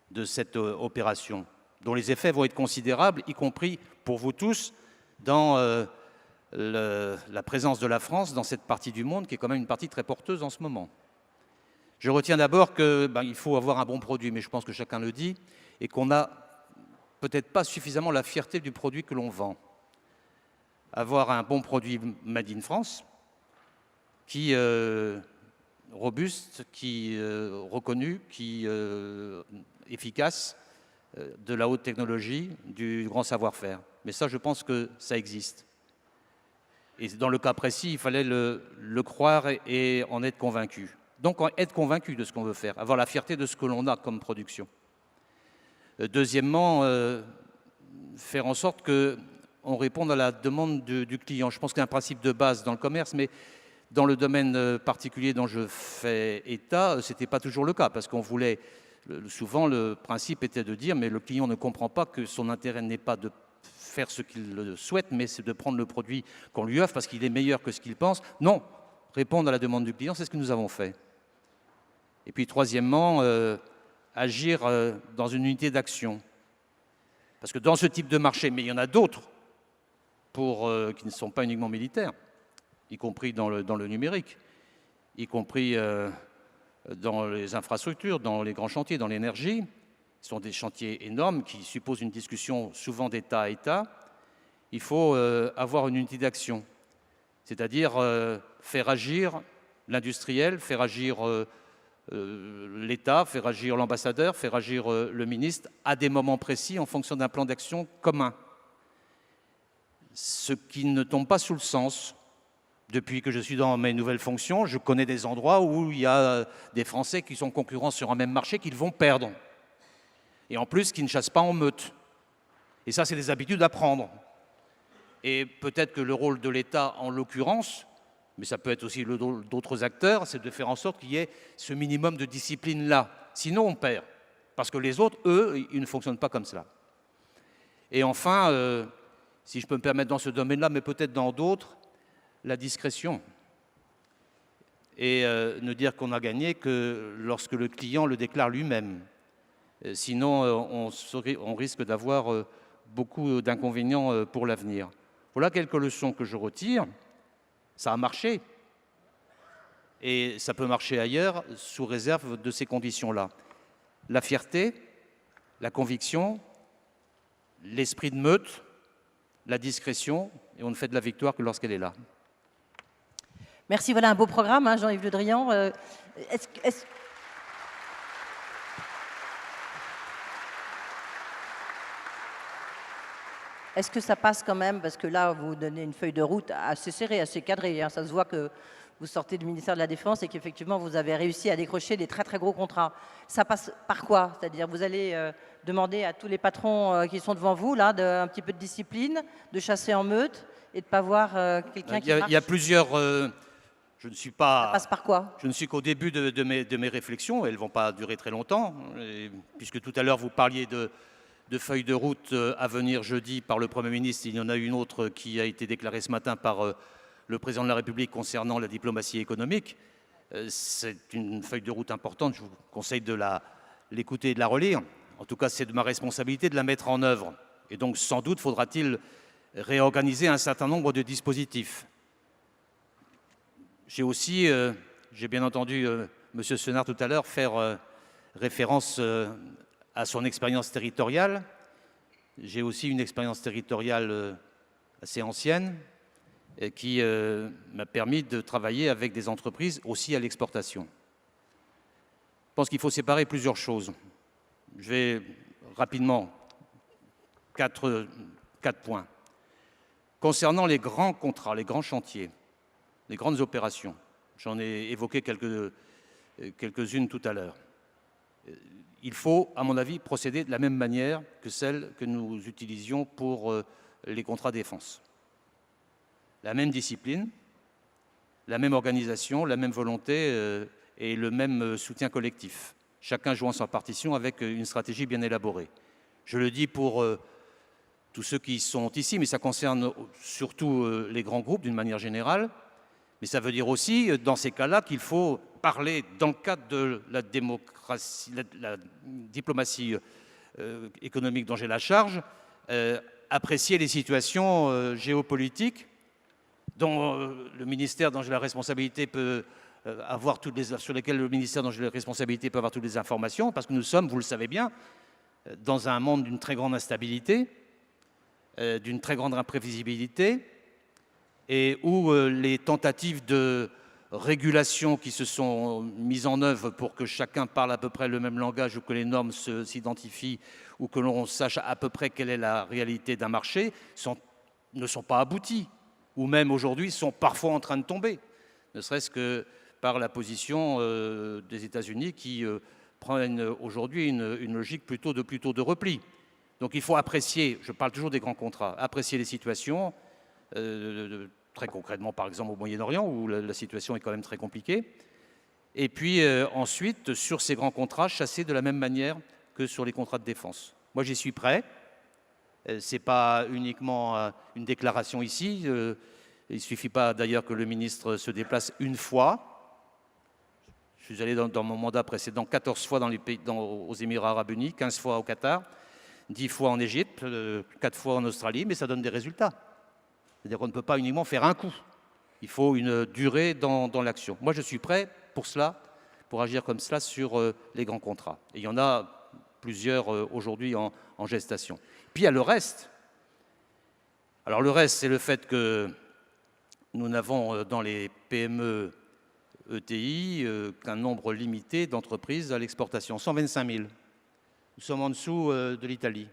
de cette opération? dont les effets vont être considérables, y compris pour vous tous, dans la présence de la France dans cette partie du monde qui est quand même une partie très porteuse en ce moment. Je retiens d'abord qu'il faut avoir un bon produit, mais je pense que chacun le dit, et qu'on n'a peut-être pas suffisamment la fierté du produit que l'on vend. Avoir un bon produit made in France, qui robuste, qui reconnu, qui efficace, de la haute technologie, du grand savoir-faire. Mais ça, je pense que ça existe. Et dans le cas précis, il fallait le croire et en être convaincu. Donc, être convaincu de ce qu'on veut faire, avoir la fierté de ce que l'on a comme production. Deuxièmement, faire en sorte qu'on réponde à la demande du client. Je pense qu'il y a un principe de base dans le commerce, mais dans le domaine particulier dont je fais état, ce n'était pas toujours le cas, parce qu'on voulait, souvent le principe était de dire, mais le client ne comprend pas que son intérêt n'est pas de faire ce qu'il souhaite, mais c'est de prendre le produit qu'on lui offre parce qu'il est meilleur que ce qu'il pense. Non, répondre à la demande du client, c'est ce que nous avons fait. Et puis troisièmement, agir dans une unité d'action. Parce que dans ce type de marché, mais il y en a d'autres qui ne sont pas uniquement militaires, y compris dans le numérique, y compris dans les infrastructures, dans les grands chantiers, dans l'énergie. Ce sont des chantiers énormes qui supposent une discussion souvent d'État à État. Il faut avoir une unité d'action, c'est-à-dire faire agir l'industriel, faire agir l'État, faire agir l'ambassadeur, faire agir le ministre à des moments précis en fonction d'un plan d'action commun. Ce qui ne tombe pas sous le sens. Depuis que je suis dans mes nouvelles fonctions, je connais des endroits où il y a des Français qui sont concurrents sur un même marché qu'ils vont perdre. Et en plus, qui ne chassent pas en meute. Et ça, c'est des habitudes à prendre. Et peut-être que le rôle de l'État, en l'occurrence, mais ça peut être aussi le rôle d'autres acteurs, c'est de faire en sorte qu'il y ait ce minimum de discipline-là. Sinon, on perd. Parce que les autres, eux, ils ne fonctionnent pas comme cela. Et enfin, si je peux me permettre dans ce domaine-là, mais peut-être dans d'autres, la discrétion. Et ne dire qu'on a gagné que lorsque le client le déclare lui-même. Sinon, on risque d'avoir beaucoup d'inconvénients pour l'avenir. Voilà quelques leçons que je retire. Ça a marché. Et ça peut marcher ailleurs sous réserve de ces conditions-là. La fierté, la conviction, l'esprit de meute, la discrétion, et on ne fait de la victoire que lorsqu'elle est là. Merci, voilà un beau programme, hein, Jean-Yves Le Drian. Est-ce que ça passe quand même, parce que là, vous donnez une feuille de route assez serrée, assez cadrée, hein, ça se voit que vous sortez du ministère de la Défense et qu'effectivement, vous avez réussi à décrocher des très très gros contrats. Ça passe par quoi? C'est-à-dire, vous allez demander à tous les patrons qui sont devant vous, là, un petit peu de discipline, de chasser en meute et de ne pas voir quelqu'un qui marche. Il y a plusieurs... je ne suis pas... Ça passe par quoi? Je ne suis qu'au début de mes réflexions, elles ne vont pas durer très longtemps, puisque tout à l'heure, vous parliez de feuilles de route à venir jeudi par le Premier ministre. Il y en a une autre qui a été déclarée ce matin par le Président de la République concernant la diplomatie économique. C'est une feuille de route importante, je vous conseille de l'écouter et de la relire. En tout cas, c'est de ma responsabilité de la mettre en œuvre. Et donc, sans doute, faudra-t-il réorganiser un certain nombre de dispositifs. J'ai aussi, j'ai bien entendu M. Senard tout à l'heure faire référence à son expérience territoriale. J'ai aussi une expérience territoriale assez ancienne qui m'a permis de travailler avec des entreprises aussi à l'exportation. Je pense qu'il faut séparer plusieurs choses. Je vais rapidement, quatre points. Concernant les grands contrats, les grands chantiers, les grandes opérations, j'en ai évoqué quelques-unes tout à l'heure. Il faut, à mon avis, procéder de la même manière que celle que nous utilisions pour les contrats défense. La même discipline, la même organisation, la même volonté et le même soutien collectif. Chacun jouant sa partition avec une stratégie bien élaborée. Je le dis pour tous ceux qui sont ici, mais ça concerne surtout les grands groupes d'une manière générale. Mais ça veut dire aussi, dans ces cas-là, qu'il faut parler dans le cadre de la diplomatie économique dont j'ai la charge, apprécier les situations géopolitiques dont le ministère dont j'ai la responsabilité peut avoir sur lesquelles le ministère dont j'ai la responsabilité peut avoir toutes les informations, parce que nous sommes, vous le savez bien, dans un monde d'une très grande instabilité, d'une très grande imprévisibilité, et où les tentatives de régulation qui se sont mises en œuvre pour que chacun parle à peu près le même langage ou que les normes s'identifient ou que l'on sache à peu près quelle est la réalité d'un marché ne sont pas abouties, ou même aujourd'hui sont parfois en train de tomber, ne serait-ce que par la position des États-Unis qui prennent aujourd'hui une logique plutôt de repli. Donc il faut apprécier, je parle toujours des grands contrats, apprécier les situations, très concrètement par exemple au Moyen-Orient où la situation est quand même très compliquée, et puis ensuite sur ces grands contrats chasser de la même manière que sur les contrats de défense. Moi j'y suis prêt, ce n'est pas uniquement une déclaration ici, il ne suffit pas d'ailleurs que le ministre se déplace une fois. Je suis allé dans mon mandat précédent 14 fois aux Émirats Arabes Unis, 15 fois au Qatar, 10 fois en Égypte, 4 fois en Australie, mais ça donne des résultats. C'est-à-dire qu'on ne peut pas uniquement faire un coup. Il faut une durée dans l'action. Moi, je suis prêt pour cela, pour agir comme cela sur les grands contrats. Et il y en a plusieurs aujourd'hui en gestation. Puis il y a le reste. Alors le reste, c'est le fait que nous n'avons dans les PME ETI qu'un nombre limité d'entreprises à l'exportation, 125 000. Nous sommes en dessous de l'Italie.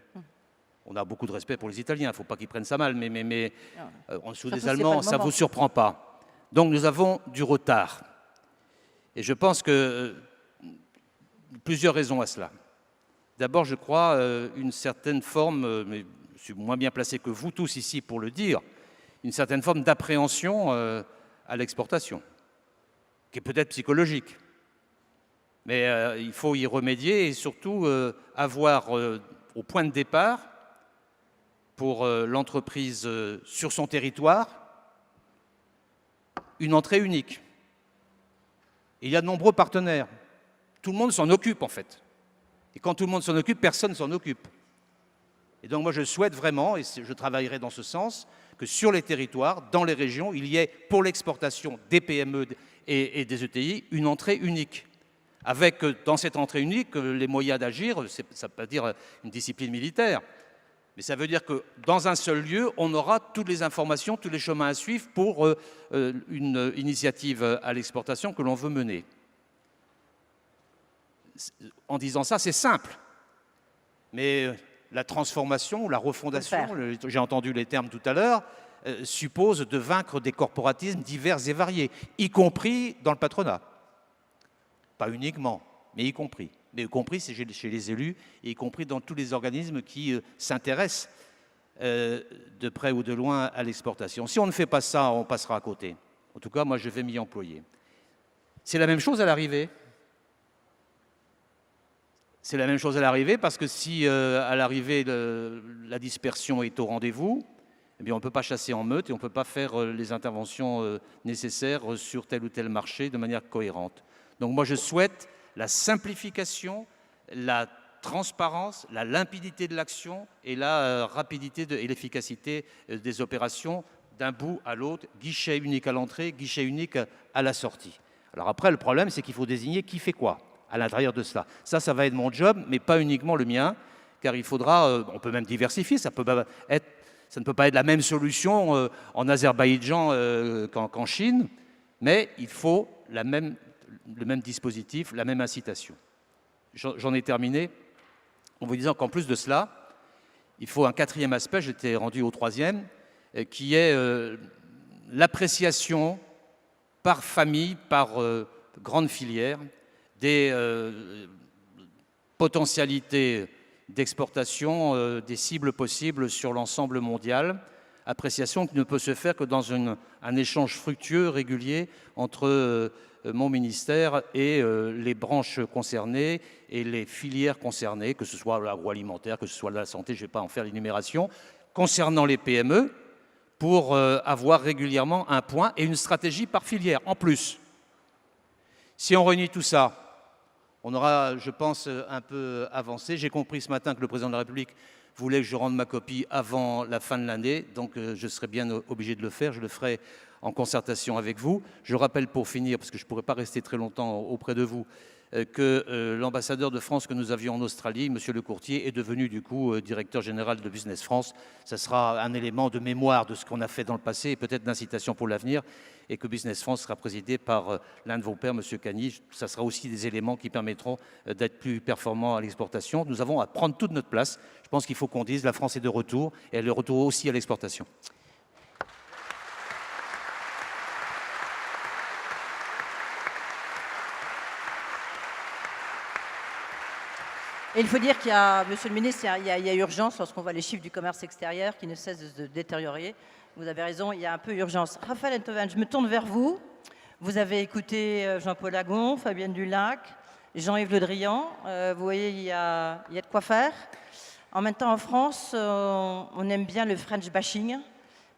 On a beaucoup de respect pour les Italiens, il ne faut pas qu'ils prennent ça mal, mais en dessous des Allemands, ça ne vous surprend pas. Donc nous avons du retard. Et je pense que plusieurs raisons à cela. D'abord, je crois une certaine forme, mais je suis moins bien placé que vous tous ici pour le dire, une certaine forme d'appréhension à l'exportation, qui est peut-être psychologique. Mais il faut y remédier et surtout avoir au point de départ pour l'entreprise sur son territoire une entrée unique. Et il y a de nombreux partenaires. Tout le monde s'en occupe en fait. Et quand tout le monde s'en occupe, personne ne s'en occupe. Et donc moi je souhaite vraiment, et je travaillerai dans ce sens, que sur les territoires, dans les régions, il y ait pour l'exportation des PME et des ETI une entrée unique. Avec dans cette entrée unique les moyens d'agir, ça ne veut pas dire une discipline militaire, mais ça veut dire que dans un seul lieu, on aura toutes les informations, tous les chemins à suivre pour une initiative à l'exportation que l'on veut mener. En disant ça, c'est simple, mais la transformation, la refondation, j'ai entendu les termes tout à l'heure, suppose de vaincre des corporatismes divers et variés, y compris dans le patronat. Pas uniquement, mais y compris. Mais y compris chez les élus, et y compris dans tous les organismes qui s'intéressent de près ou de loin à l'exportation. Si on ne fait pas ça, on passera à côté. En tout cas, moi, je vais m'y employer. C'est la même chose à l'arrivée. C'est la même chose à l'arrivée parce que si à l'arrivée la dispersion est au rendez-vous, eh bien on ne peut pas chasser en meute et on ne peut pas faire les interventions nécessaires sur tel ou tel marché de manière cohérente. Donc moi je souhaite la simplification, la transparence, la limpidité de l'action et la rapidité et l'efficacité des opérations d'un bout à l'autre, guichet unique à l'entrée, guichet unique à la sortie. Alors après le problème c'est qu'il faut désigner qui fait quoi à l'intérieur de cela. Ça va être mon job, mais pas uniquement le mien, car il faudra, on peut même diversifier, ça ne peut pas être la même solution en Azerbaïdjan qu'en Chine, mais il faut le même dispositif, la même incitation. J'en ai terminé en vous disant qu'en plus de cela, il faut un quatrième aspect, j'étais rendu au troisième, qui est l'appréciation par famille, par grande filière, des potentialités d'exportation, des cibles possibles sur l'ensemble mondial, appréciation qui ne peut se faire que dans un échange fructueux, régulier, entre mon ministère et les branches concernées et les filières concernées, que ce soit l'agroalimentaire, que ce soit la santé, je ne vais pas en faire l'énumération, concernant les PME, pour avoir régulièrement un point et une stratégie par filière. En plus, si on réunit tout ça, On aura, je pense, un peu avancé. J'ai compris ce matin que le président de la République voulait que je rende ma copie avant la fin de l'année, donc je serai bien obligé de le faire. Je le ferai en concertation avec vous. Je rappelle pour finir, parce que je ne pourrai pas rester très longtemps auprès de vous, que l'ambassadeur de France que nous avions en Australie, M. Lecourtier, est devenu du coup directeur général de Business France. Ça sera un élément de mémoire de ce qu'on a fait dans le passé et peut-être d'incitation pour l'avenir, et que Business France sera présidé par l'un de vos pairs, M. Cagny. Ça sera aussi des éléments qui permettront d'être plus performants à l'exportation. Nous avons à prendre toute notre place. Je pense qu'il faut qu'on dise la France est de retour, et elle est de retour aussi à l'exportation. Et il faut dire qu'il y a, Monsieur le ministre, il y a urgence lorsqu'on voit les chiffres du commerce extérieur qui ne cessent de se détériorer. Vous avez raison, il y a un peu urgence. Raphaël Enthoven, je me tourne vers vous. Vous avez écouté Jean-Paul Agon, Fabienne Dulac, Jean-Yves Le Drian. Vous voyez, il y a de quoi faire. En même temps, en France, on aime bien le French bashing,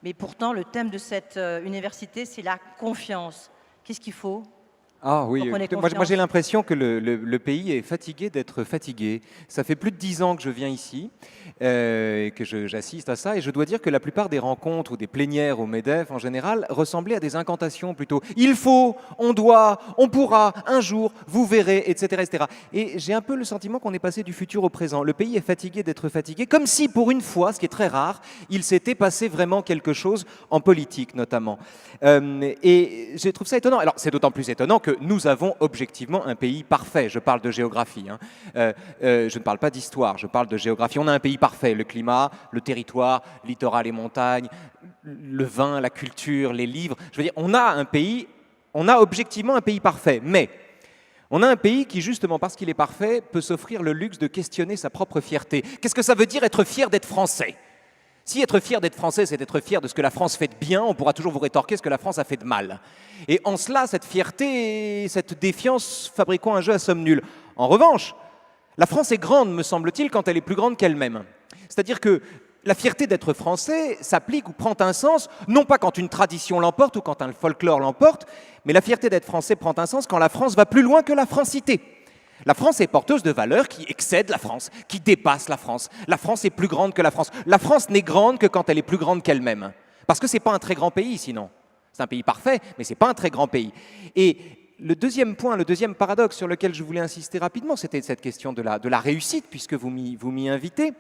mais pourtant, le thème de cette université, c'est la confiance. Qu'est-ce qu'il faut ? Ah oui, moi j'ai l'impression que le pays est fatigué d'être fatigué. Ça fait plus de 10 ans que je viens ici, que j'assiste à ça, et je dois dire que la plupart des rencontres ou des plénières au MEDEF en général ressemblaient à des incantations plutôt. Il faut, on doit, on pourra, un jour, vous verrez, etc. etc. Et j'ai un peu le sentiment qu'on est passé du futur au présent. Le pays est fatigué d'être fatigué, comme si pour une fois, ce qui est très rare, il s'était passé vraiment quelque chose en politique notamment. Et je trouve ça étonnant. Alors c'est d'autant plus étonnant que nous avons objectivement un pays parfait. Je parle de géographie. Je ne parle pas d'histoire, je parle de géographie. On a un pays parfait. Le climat, le territoire, littoral et montagne, le vin, la culture, les livres. Je veux dire, on a objectivement un pays parfait. Mais on a un pays qui, justement, parce qu'il est parfait, peut s'offrir le luxe de questionner sa propre fierté. Qu'est-ce que ça veut dire être fier d'être français ? Si être fier d'être français, c'est être fier de ce que la France fait de bien, on pourra toujours vous rétorquer ce que la France a fait de mal. Et en cela, cette fierté, cette défiance fabriquons un jeu à somme nulle. En revanche, la France est grande, me semble-t-il, quand elle est plus grande qu'elle-même. C'est-à-dire que la fierté d'être français s'applique ou prend un sens, non pas quand une tradition l'emporte ou quand un folklore l'emporte, mais la fierté d'être français prend un sens quand la France va plus loin que la francité. La France est porteuse de valeurs qui excèdent la France, qui dépassent la France. La France est plus grande que la France. La France n'est grande que quand elle est plus grande qu'elle-même. Parce que ce n'est pas un très grand pays, sinon. C'est un pays parfait, mais ce n'est pas un très grand pays. Et le deuxième point, le deuxième paradoxe sur lequel je voulais insister rapidement, c'était cette question de la réussite, puisque vous m'y invitez.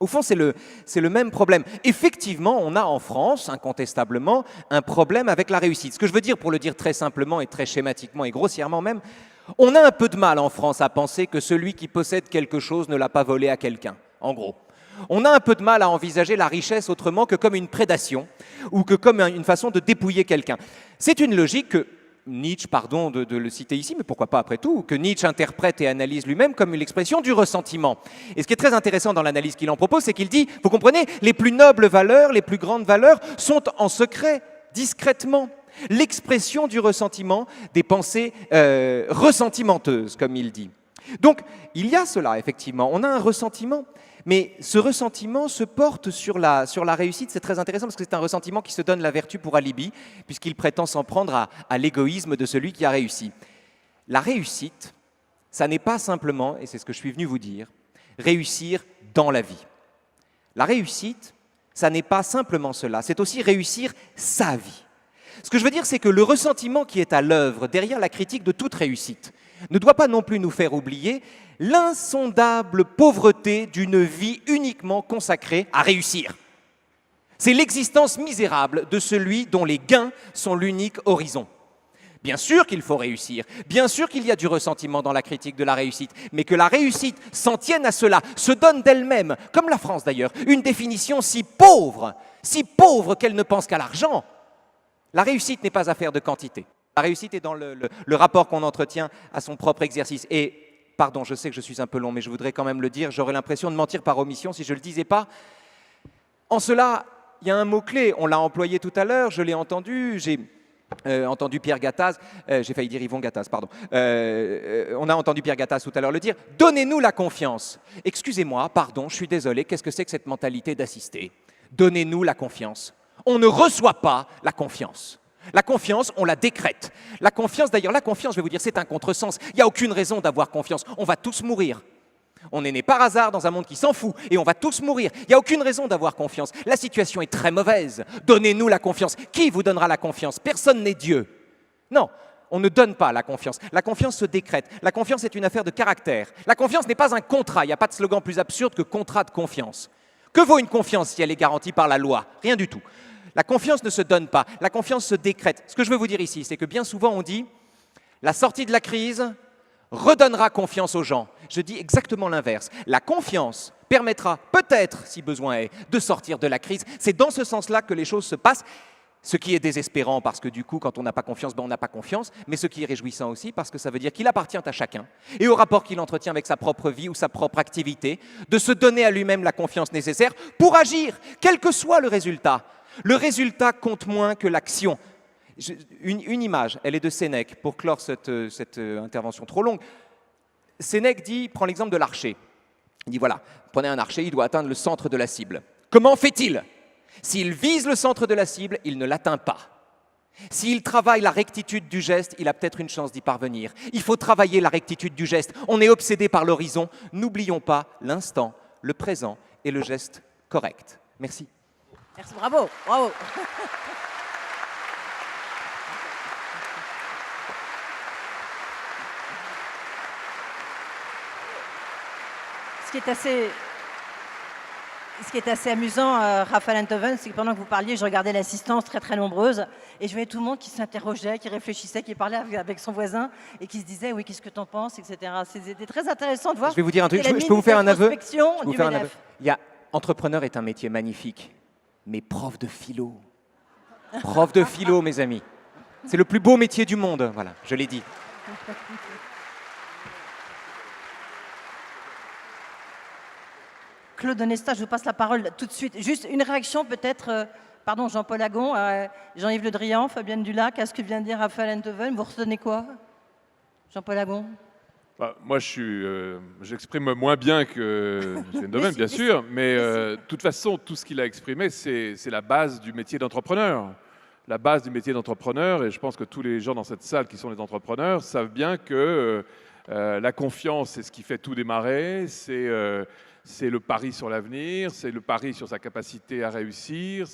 Au fond, c'est le même problème. Effectivement, on a en France, incontestablement, un problème avec la réussite. Ce que je veux dire, pour le dire très simplement et très schématiquement et grossièrement même, on a un peu de mal en France à penser que celui qui possède quelque chose ne l'a pas volé à quelqu'un, en gros. On a un peu de mal à envisager la richesse autrement que comme une prédation ou que comme une façon de dépouiller quelqu'un. C'est une logique que Nietzsche, pardon de le citer ici, mais pourquoi pas après tout, que Nietzsche interprète et analyse lui-même comme l'expression du ressentiment. Et ce qui est très intéressant dans l'analyse qu'il en propose, c'est qu'il dit, vous comprenez, les plus nobles valeurs, les plus grandes valeurs sont en secret, discrètement, l'expression du ressentiment, des pensées ressentimenteuses, comme il dit. Donc, il y a cela, effectivement. On a un ressentiment, mais ce ressentiment se porte sur la réussite. C'est très intéressant parce que c'est un ressentiment qui se donne la vertu pour alibi, puisqu'il prétend s'en prendre à l'égoïsme de celui qui a réussi. La réussite, ça n'est pas simplement, et c'est ce que je suis venu vous dire, réussir dans la vie. La réussite, ça n'est pas simplement cela, c'est aussi réussir sa vie. Ce que je veux dire, c'est que le ressentiment qui est à l'œuvre derrière la critique de toute réussite ne doit pas non plus nous faire oublier l'insondable pauvreté d'une vie uniquement consacrée à réussir. C'est l'existence misérable de celui dont les gains sont l'unique horizon. Bien sûr qu'il faut réussir, bien sûr qu'il y a du ressentiment dans la critique de la réussite, mais que la réussite s'en tienne à cela, se donne d'elle-même, comme la France d'ailleurs, une définition si pauvre qu'elle ne pense qu'à l'argent. La réussite n'est pas affaire de quantité. La réussite est dans le rapport qu'on entretient à son propre exercice. Et, pardon, je sais que je suis un peu long, mais je voudrais quand même le dire, j'aurais l'impression de mentir par omission si je ne le disais pas. En cela, il y a un mot-clé, on l'a employé tout à l'heure, je l'ai entendu, j'ai entendu Pierre Gattaz, j'ai failli dire Yvon Gattaz, pardon. On a entendu Pierre Gattaz tout à l'heure le dire, donnez-nous la confiance. Excusez-moi, pardon, je suis désolé, qu'est-ce que c'est que cette mentalité d'assister ? Donnez-nous la confiance. On ne reçoit pas la confiance. La confiance, on la décrète. La confiance, d'ailleurs, la confiance, je vais vous dire, c'est un contresens. Il n'y a aucune raison d'avoir confiance. On va tous mourir. On est né par hasard dans un monde qui s'en fout et on va tous mourir. Il n'y a aucune raison d'avoir confiance. La situation est très mauvaise. Donnez-nous la confiance. Qui vous donnera la confiance? Personne n'est Dieu. Non, on ne donne pas la confiance. La confiance se décrète. La confiance est une affaire de caractère. La confiance n'est pas un contrat. Il n'y a pas de slogan plus absurde que contrat de confiance. Que vaut une confiance si elle est garantie par la loi? Rien du tout. La confiance ne se donne pas, la confiance se décrète. Ce que je veux vous dire ici, c'est que bien souvent on dit « la sortie de la crise redonnera confiance aux gens ». Je dis exactement l'inverse. La confiance permettra peut-être, si besoin est, de sortir de la crise. C'est dans ce sens-là que les choses se passent, ce qui est désespérant parce que du coup, quand on n'a pas confiance, on n'a pas confiance, mais ce qui est réjouissant aussi parce que ça veut dire qu'il appartient à chacun, et au rapport qu'il entretient avec sa propre vie ou sa propre activité, de se donner à lui-même la confiance nécessaire pour agir, quel que soit le résultat. Le résultat compte moins que l'action. Une image, elle est de Sénèque, pour clore cette intervention trop longue. Sénèque prend l'exemple de l'archer. Il dit voilà, prenez un archer, il doit atteindre le centre de la cible. Comment fait-il? S'il vise le centre de la cible, il ne l'atteint pas. S'il travaille la rectitude du geste, il a peut-être une chance d'y parvenir. Il faut travailler la rectitude du geste. On est obsédé par l'horizon. N'oublions pas l'instant, le présent et le geste correct. Merci. Merci, bravo, bravo. Ce qui est assez amusant, Raphaël Enthoven, c'est que pendant que vous parliez, je regardais l'assistance très nombreuse et je voyais tout le monde qui s'interrogeait, qui réfléchissait, qui parlait avec son voisin et qui se disait oui, qu'est-ce que tu en penses, etc. C'était très intéressant de voir. Je vais vous dire un truc, je peux vous faire un aveu. Entrepreneur est un métier magnifique, mais prof de philo. Prof de philo, mes amis. C'est le plus beau métier du monde, voilà, je l'ai dit. Claude Onesta, je vous passe la parole tout de suite. Juste une réaction peut-être, pardon, Jean-Paul Agon, Jean-Yves Le Drian, Fabienne Dulac, à ce que vient de dire Raphaël Enthoven. Vous retenez quoi, Jean-Paul Agon? Moi, j'exprime moins bien que Enthoven, bien sûr, mais de toute façon, tout ce qu'il a exprimé, c'est la base du métier d'entrepreneur. La base du métier d'entrepreneur, et je pense que tous les gens dans cette salle qui sont des entrepreneurs savent bien que la confiance, c'est ce qui fait tout démarrer, c'est le pari sur l'avenir, c'est le pari sur sa capacité à réussir,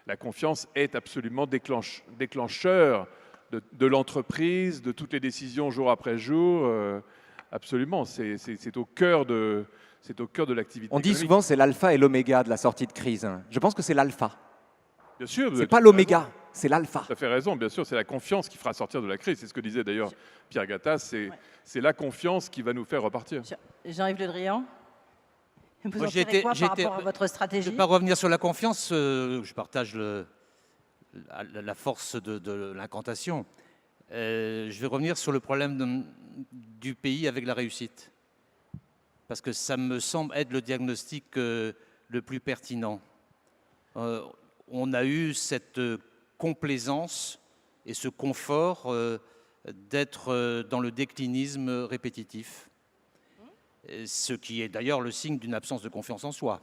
la confiance est absolument déclencheur de l'entreprise, de toutes les décisions jour après jour, absolument, c'est au cœur de l'activité. On dit souvent c'est l'alpha et l'oméga de la sortie de crise. Je pense que c'est l'alpha. Bien sûr. C'est pas l'oméga, c'est l'alpha. Tout à fait raison, bien sûr, c'est la confiance qui fera sortir de la crise. C'est ce que disait d'ailleurs Pierre Gattaz, c'est la confiance qui va nous faire repartir. Jean-Yves Le Drian, vous Moi, en tirez quoi par rapport à votre stratégie? Je ne vais pas revenir sur la confiance, je partage la force de l'incantation. Je vais revenir sur le problème du pays avec la réussite, parce que ça me semble être le diagnostic le plus pertinent. On a eu cette complaisance et ce confort d'être dans le déclinisme répétitif, ce qui est d'ailleurs le signe d'une absence de confiance en soi.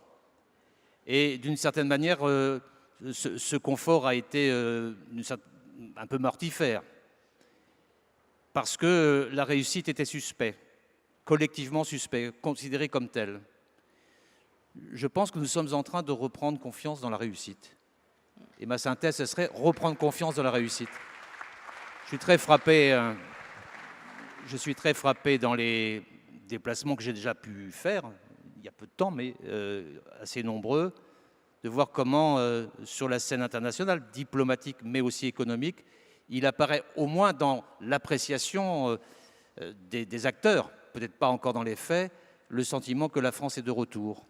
Et d'une certaine manière, ce confort a été un peu mortifère, parce que la réussite était suspect, collectivement suspect, considéré comme tel. Je pense que nous sommes en train de reprendre confiance dans la réussite. Et ma synthèse, ce serait reprendre confiance dans la réussite. Je suis très frappé dans les déplacements que j'ai déjà pu faire, il y a peu de temps, mais assez nombreux, de voir comment, sur la scène internationale, diplomatique, mais aussi économique, il apparaît au moins dans l'appréciation des acteurs, peut-être pas encore dans les faits, le sentiment que la France est de retour.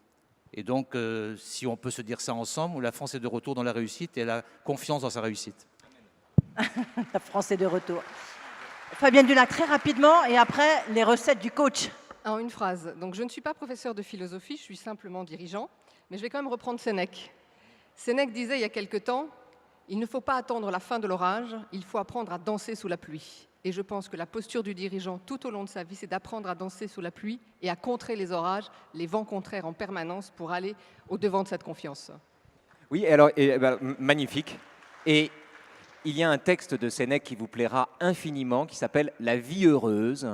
Et donc, si on peut se dire ça ensemble, la France est de retour dans la réussite et la confiance dans sa réussite. La France est de retour. Fabienne Dulac, très rapidement, et après, les recettes du coach. En une phrase. Donc, je ne suis pas professeur de philosophie, je suis simplement dirigeant, mais je vais quand même reprendre Sénèque. Sénèque disait il y a quelque temps, il ne faut pas attendre la fin de l'orage, il faut apprendre à danser sous la pluie. Et je pense que la posture du dirigeant tout au long de sa vie, c'est d'apprendre à danser sous la pluie et à contrer les orages, les vents contraires en permanence pour aller au-devant de cette confiance. Oui, alors, magnifique. Et il y a un texte de Sénèque qui vous plaira infiniment, qui s'appelle « La vie heureuse ».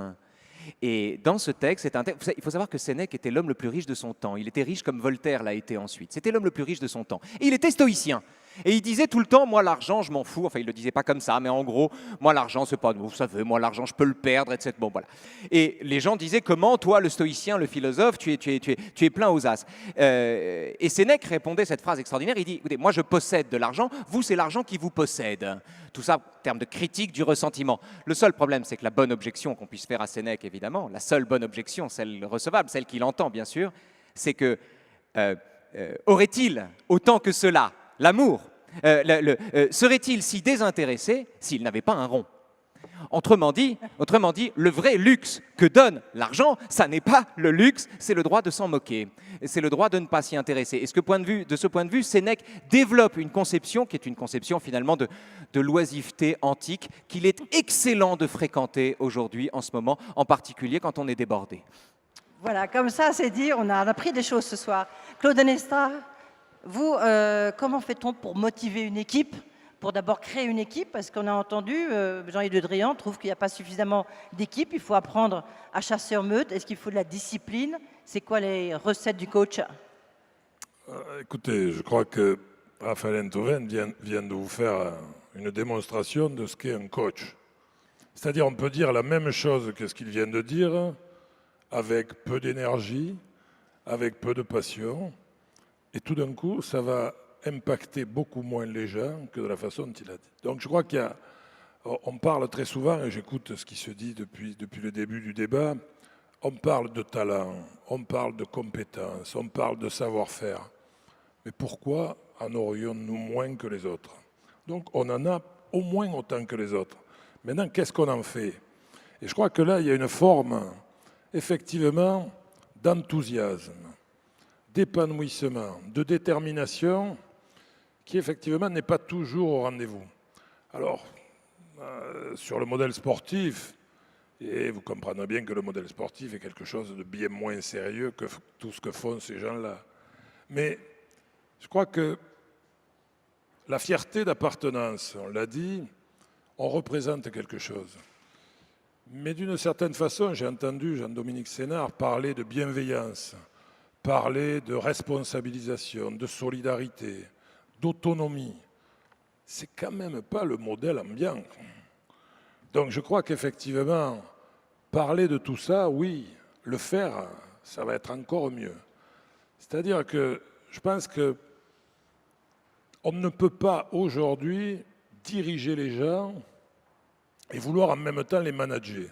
Et dans ce texte, il faut savoir que Sénèque était l'homme le plus riche de son temps. Il était riche comme Voltaire l'a été ensuite. C'était l'homme le plus riche de son temps. Et il était stoïcien. Et il disait tout le temps, moi l'argent, je m'en fous. Enfin, il ne le disait pas comme ça, mais en gros, moi l'argent, c'est pas, vous savez, moi l'argent, je peux le perdre, etc. Bon, voilà. Et les gens disaient, comment toi, le stoïcien, le philosophe, tu es plein aux as. Et Sénèque répondait cette phrase extraordinaire, il dit, écoutez, moi je possède de l'argent, vous c'est l'argent qui vous possède. Tout ça en termes de critique du ressentiment. Le seul problème, c'est que la bonne objection qu'on puisse faire à Sénèque, évidemment, la seule bonne objection, celle recevable, celle qu'il entend, bien sûr, c'est que aurait-il autant que cela l'amour serait-il si désintéressé s'il n'avait pas un rond? Autrement dit, le vrai luxe que donne l'argent, ça n'est pas le luxe, c'est le droit de s'en moquer. C'est le droit de ne pas s'y intéresser. Et de ce point de vue, Sénèque développe une conception qui est une conception finalement de l'oisiveté antique qu'il est excellent de fréquenter aujourd'hui, en ce moment, en particulier quand on est débordé. Voilà, comme ça, c'est dit, on a appris des choses ce soir. Claude Onesta, vous, comment fait-on pour motiver une équipe? Pour d'abord créer une équipe, parce qu'on a entendu, Jean-Yves Le Drian trouve qu'il n'y a pas suffisamment d'équipe, il faut apprendre à chasser en meute. Est-ce qu'il faut de la discipline? C'est quoi les recettes du coach? Écoutez, je crois que Raphaël Enthoven vient de vous faire une démonstration de ce qu'est un coach. C'est-à-dire, on peut dire la même chose que ce qu'il vient de dire, avec peu d'énergie, avec peu de passion, et tout d'un coup, ça va impacter beaucoup moins les gens que de la façon dont il a dit. Donc je crois on parle très souvent, et j'écoute ce qui se dit depuis le début du débat, on parle de talent, on parle de compétences, on parle de savoir-faire. Mais pourquoi en aurions-nous moins que les autres? Donc on en a au moins autant que les autres. Maintenant, qu'est-ce qu'on en fait? Et je crois que là, il y a une forme, effectivement, d'enthousiasme, d'épanouissement, de détermination, qui effectivement n'est pas toujours au rendez-vous. Alors, sur le modèle sportif, et vous comprendrez bien que le modèle sportif est quelque chose de bien moins sérieux que tout ce que font ces gens-là. Mais je crois que la fierté d'appartenance, on l'a dit, on représente quelque chose. Mais d'une certaine façon, j'ai entendu Jean-Dominique Sénard parler de bienveillance, parler de responsabilisation, de solidarité, d'autonomie. C'est quand même pas le modèle ambiant. Donc je crois qu'effectivement, parler de tout ça, oui, le faire, ça va être encore mieux. C'est-à-dire que je pense que on ne peut pas aujourd'hui diriger les gens et vouloir en même temps les manager.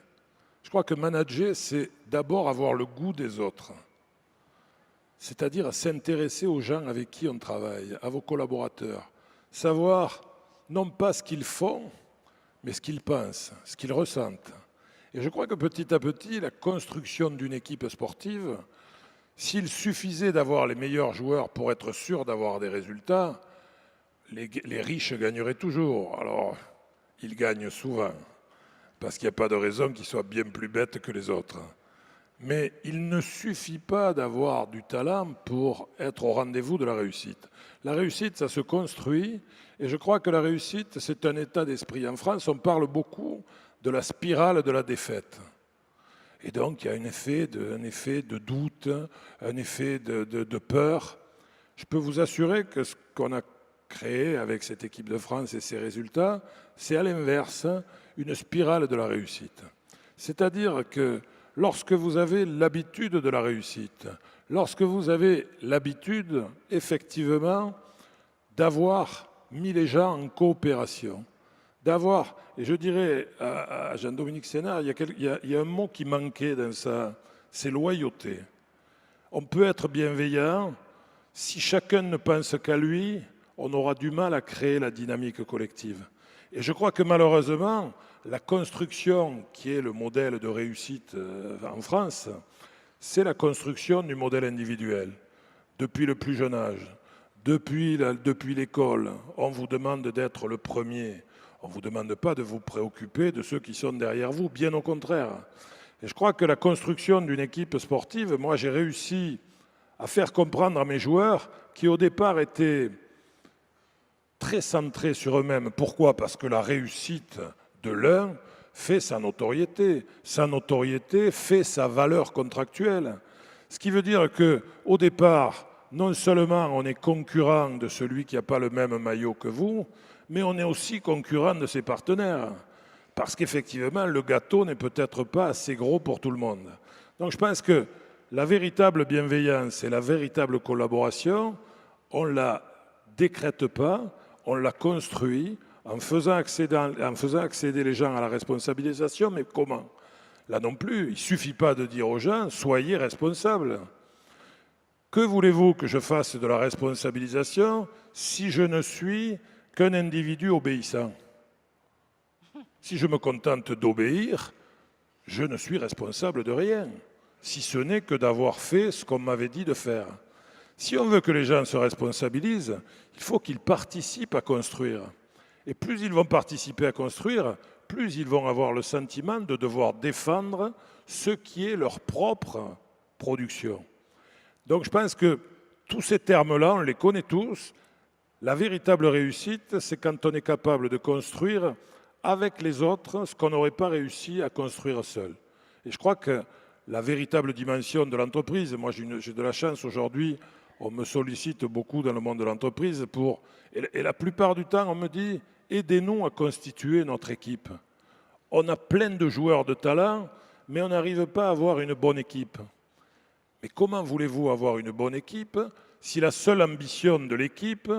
Je crois que manager, c'est d'abord avoir le goût des autres. C'est-à-dire s'intéresser aux gens avec qui on travaille, à vos collaborateurs. Savoir non pas ce qu'ils font, mais ce qu'ils pensent, ce qu'ils ressentent. Et je crois que petit à petit, la construction d'une équipe sportive, s'il suffisait d'avoir les meilleurs joueurs pour être sûr d'avoir des résultats, les riches gagneraient toujours. Alors, ils gagnent souvent, parce qu'il n'y a pas de raison qu'ils soient bien plus bêtes que les autres. Mais il ne suffit pas d'avoir du talent pour être au rendez-vous de la réussite. La réussite, ça se construit, et je crois que la réussite, c'est un état d'esprit. En France, on parle beaucoup de la spirale de la défaite. Et donc, il y a un effet de doute, un effet de peur. Je peux vous assurer que ce qu'on a créé avec cette équipe de France et ses résultats, c'est à l'inverse une spirale de la réussite. C'est-à-dire que lorsque vous avez l'habitude de la réussite, lorsque vous avez l'habitude, effectivement, d'avoir mis les gens en coopération, d'avoir, et je dirais à Jean-Dominique Sénard, il y a un mot qui manquait dans ça, c'est loyauté. On peut être bienveillant, si chacun ne pense qu'à lui, on aura du mal à créer la dynamique collective. Et je crois que malheureusement, la construction qui est le modèle de réussite en France, c'est la construction du modèle individuel. Depuis le plus jeune âge, depuis l'école, on vous demande d'être le premier. On ne vous demande pas de vous préoccuper de ceux qui sont derrière vous, bien au contraire. Et je crois que la construction d'une équipe sportive, moi j'ai réussi à faire comprendre à mes joueurs qui au départ étaient très centrés sur eux-mêmes. Pourquoi? Parce que la réussite de l'un fait sa notoriété. Sa notoriété fait sa valeur contractuelle. Ce qui veut dire qu'au départ, non seulement on est concurrent de celui qui n'a pas le même maillot que vous, mais on est aussi concurrent de ses partenaires. Parce qu'effectivement, le gâteau n'est peut-être pas assez gros pour tout le monde. Donc je pense que la véritable bienveillance et la véritable collaboration, on ne la décrète pas, on la construit en faisant accéder les gens à la responsabilisation, mais comment? Là non plus, il ne suffit pas de dire aux gens « soyez responsables ». Que voulez-vous que je fasse de la responsabilisation si je ne suis qu'un individu obéissant? Si je me contente d'obéir, je ne suis responsable de rien, si ce n'est que d'avoir fait ce qu'on m'avait dit de faire. Si on veut que les gens se responsabilisent, il faut qu'ils participent à construire. Et plus ils vont participer à construire, plus ils vont avoir le sentiment de devoir défendre ce qui est leur propre production. Donc je pense que tous ces termes-là, on les connaît tous. La véritable réussite, c'est quand on est capable de construire avec les autres ce qu'on n'aurait pas réussi à construire seul. Et je crois que la véritable dimension de l'entreprise, moi j'ai de la chance aujourd'hui, on me sollicite beaucoup dans le monde de l'entreprise et la plupart du temps on me dit aidez-nous à constituer notre équipe. On a plein de joueurs de talent, mais on n'arrive pas à avoir une bonne équipe. Mais comment voulez-vous avoir une bonne équipe si la seule ambition de l'équipe,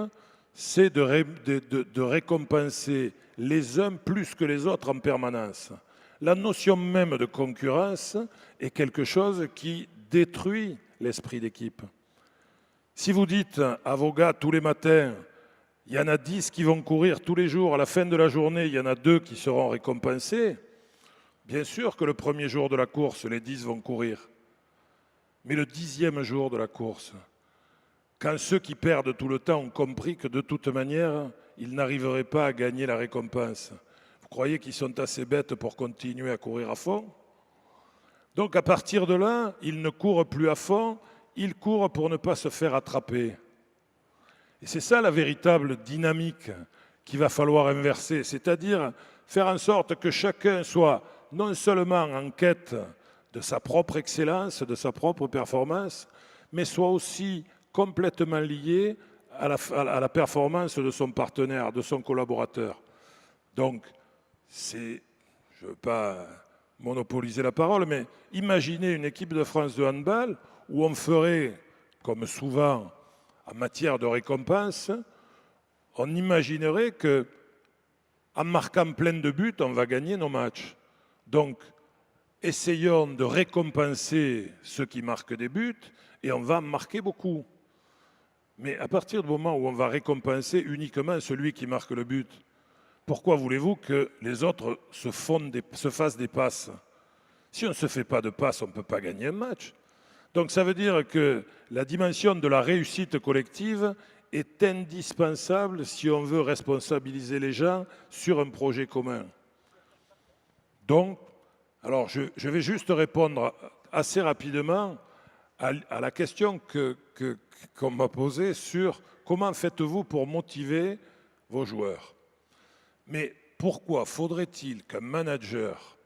c'est de récompenser les uns plus que les autres en permanence? La notion même de concurrence est quelque chose qui détruit l'esprit d'équipe. Si vous dites à vos gars tous les matins, il y en a 10 qui vont courir tous les jours, à la fin de la journée, il y en a 2 qui seront récompensés, bien sûr que le premier jour de la course, les 10 vont courir. Mais le 10e jour de la course, quand ceux qui perdent tout le temps ont compris que de toute manière, ils n'arriveraient pas à gagner la récompense, vous croyez qu'ils sont assez bêtes pour continuer à courir à fond? Donc à partir de là, ils ne courent plus à fond, ils courent pour ne pas se faire attraper. Et c'est ça la véritable dynamique qu'il va falloir inverser, c'est-à-dire faire en sorte que chacun soit non seulement en quête de sa propre excellence, de sa propre performance, mais soit aussi complètement lié à la performance de son partenaire, de son collaborateur. Donc, je ne veux pas monopoliser la parole, mais imaginez une équipe de France de handball où on ferait, comme souvent en matière de récompense, on imaginerait qu'en marquant plein de buts, on va gagner nos matchs. Donc, essayons de récompenser ceux qui marquent des buts et on va marquer beaucoup. Mais à partir du moment où on va récompenser uniquement celui qui marque le but, pourquoi voulez-vous que les autres se fassent des passes? Si on ne se fait pas de passes, on ne peut pas gagner un match. Donc ça veut dire que la dimension de la réussite collective est indispensable si on veut responsabiliser les gens sur un projet commun. Donc, alors je vais juste répondre assez rapidement à la question qu'on m'a posée sur comment faites-vous pour motiver vos joueurs. Mais pourquoi faudrait-il qu'un manager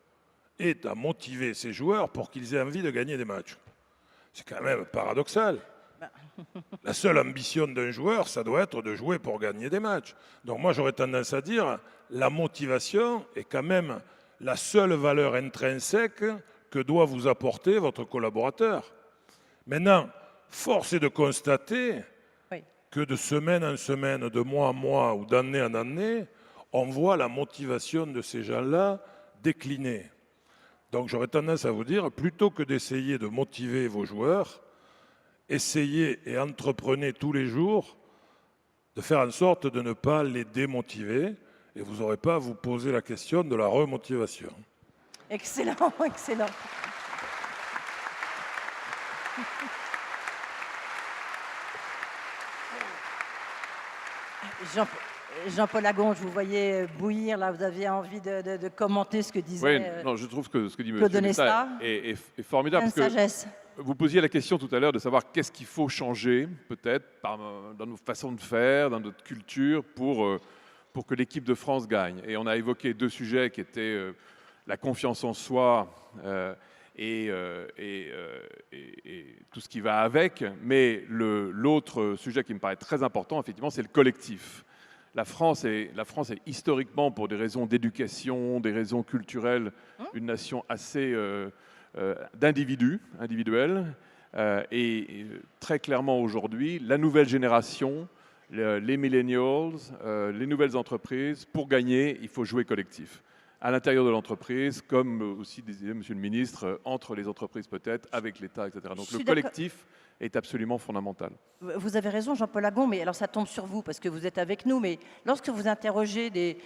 ait à motiver ses joueurs pour qu'ils aient envie de gagner des matchs? C'est quand même paradoxal. La seule ambition d'un joueur, ça doit être de jouer pour gagner des matchs. Donc moi, j'aurais tendance à dire la motivation est quand même la seule valeur intrinsèque que doit vous apporter votre collaborateur. Maintenant, force est de constater que de semaine en semaine, de mois en mois ou d'année en année, on voit la motivation de ces gens-là décliner. Donc j'aurais tendance à vous dire, plutôt que d'essayer de motiver vos joueurs, essayez et entreprenez tous les jours de faire en sorte de ne pas les démotiver et vous n'aurez pas à vous poser la question de la remotivation. Excellent, excellent. Jean-Paul Agon, je vous voyais bouillir, là, vous aviez envie de commenter ce que disait Oui, non, je trouve que ce que dit M. Claude Nesta est formidable. Pleine sagesse. vous posiez la question tout à l'heure de savoir qu'est-ce qu'il faut changer, peut-être, dans nos façons de faire, dans notre culture, pour que l'équipe de France gagne. Et on a évoqué 2 sujets qui étaient la confiance en soi et tout ce qui va avec. Mais l'autre sujet qui me paraît très important, effectivement, c'est le collectif. La France est historiquement, pour des raisons d'éducation, des raisons culturelles, une nation assez d'individus, individuels. Et très clairement aujourd'hui, la nouvelle génération, les millennials, les nouvelles entreprises, pour gagner, il faut jouer collectif. À l'intérieur de l'entreprise, comme aussi disait Monsieur le Ministre, entre les entreprises peut-être, avec l'État, etc. Donc le collectif est absolument fondamental. Vous avez raison, Jean-Paul Agon, mais alors ça tombe sur vous parce que vous êtes avec nous, mais lorsque vous interrogez des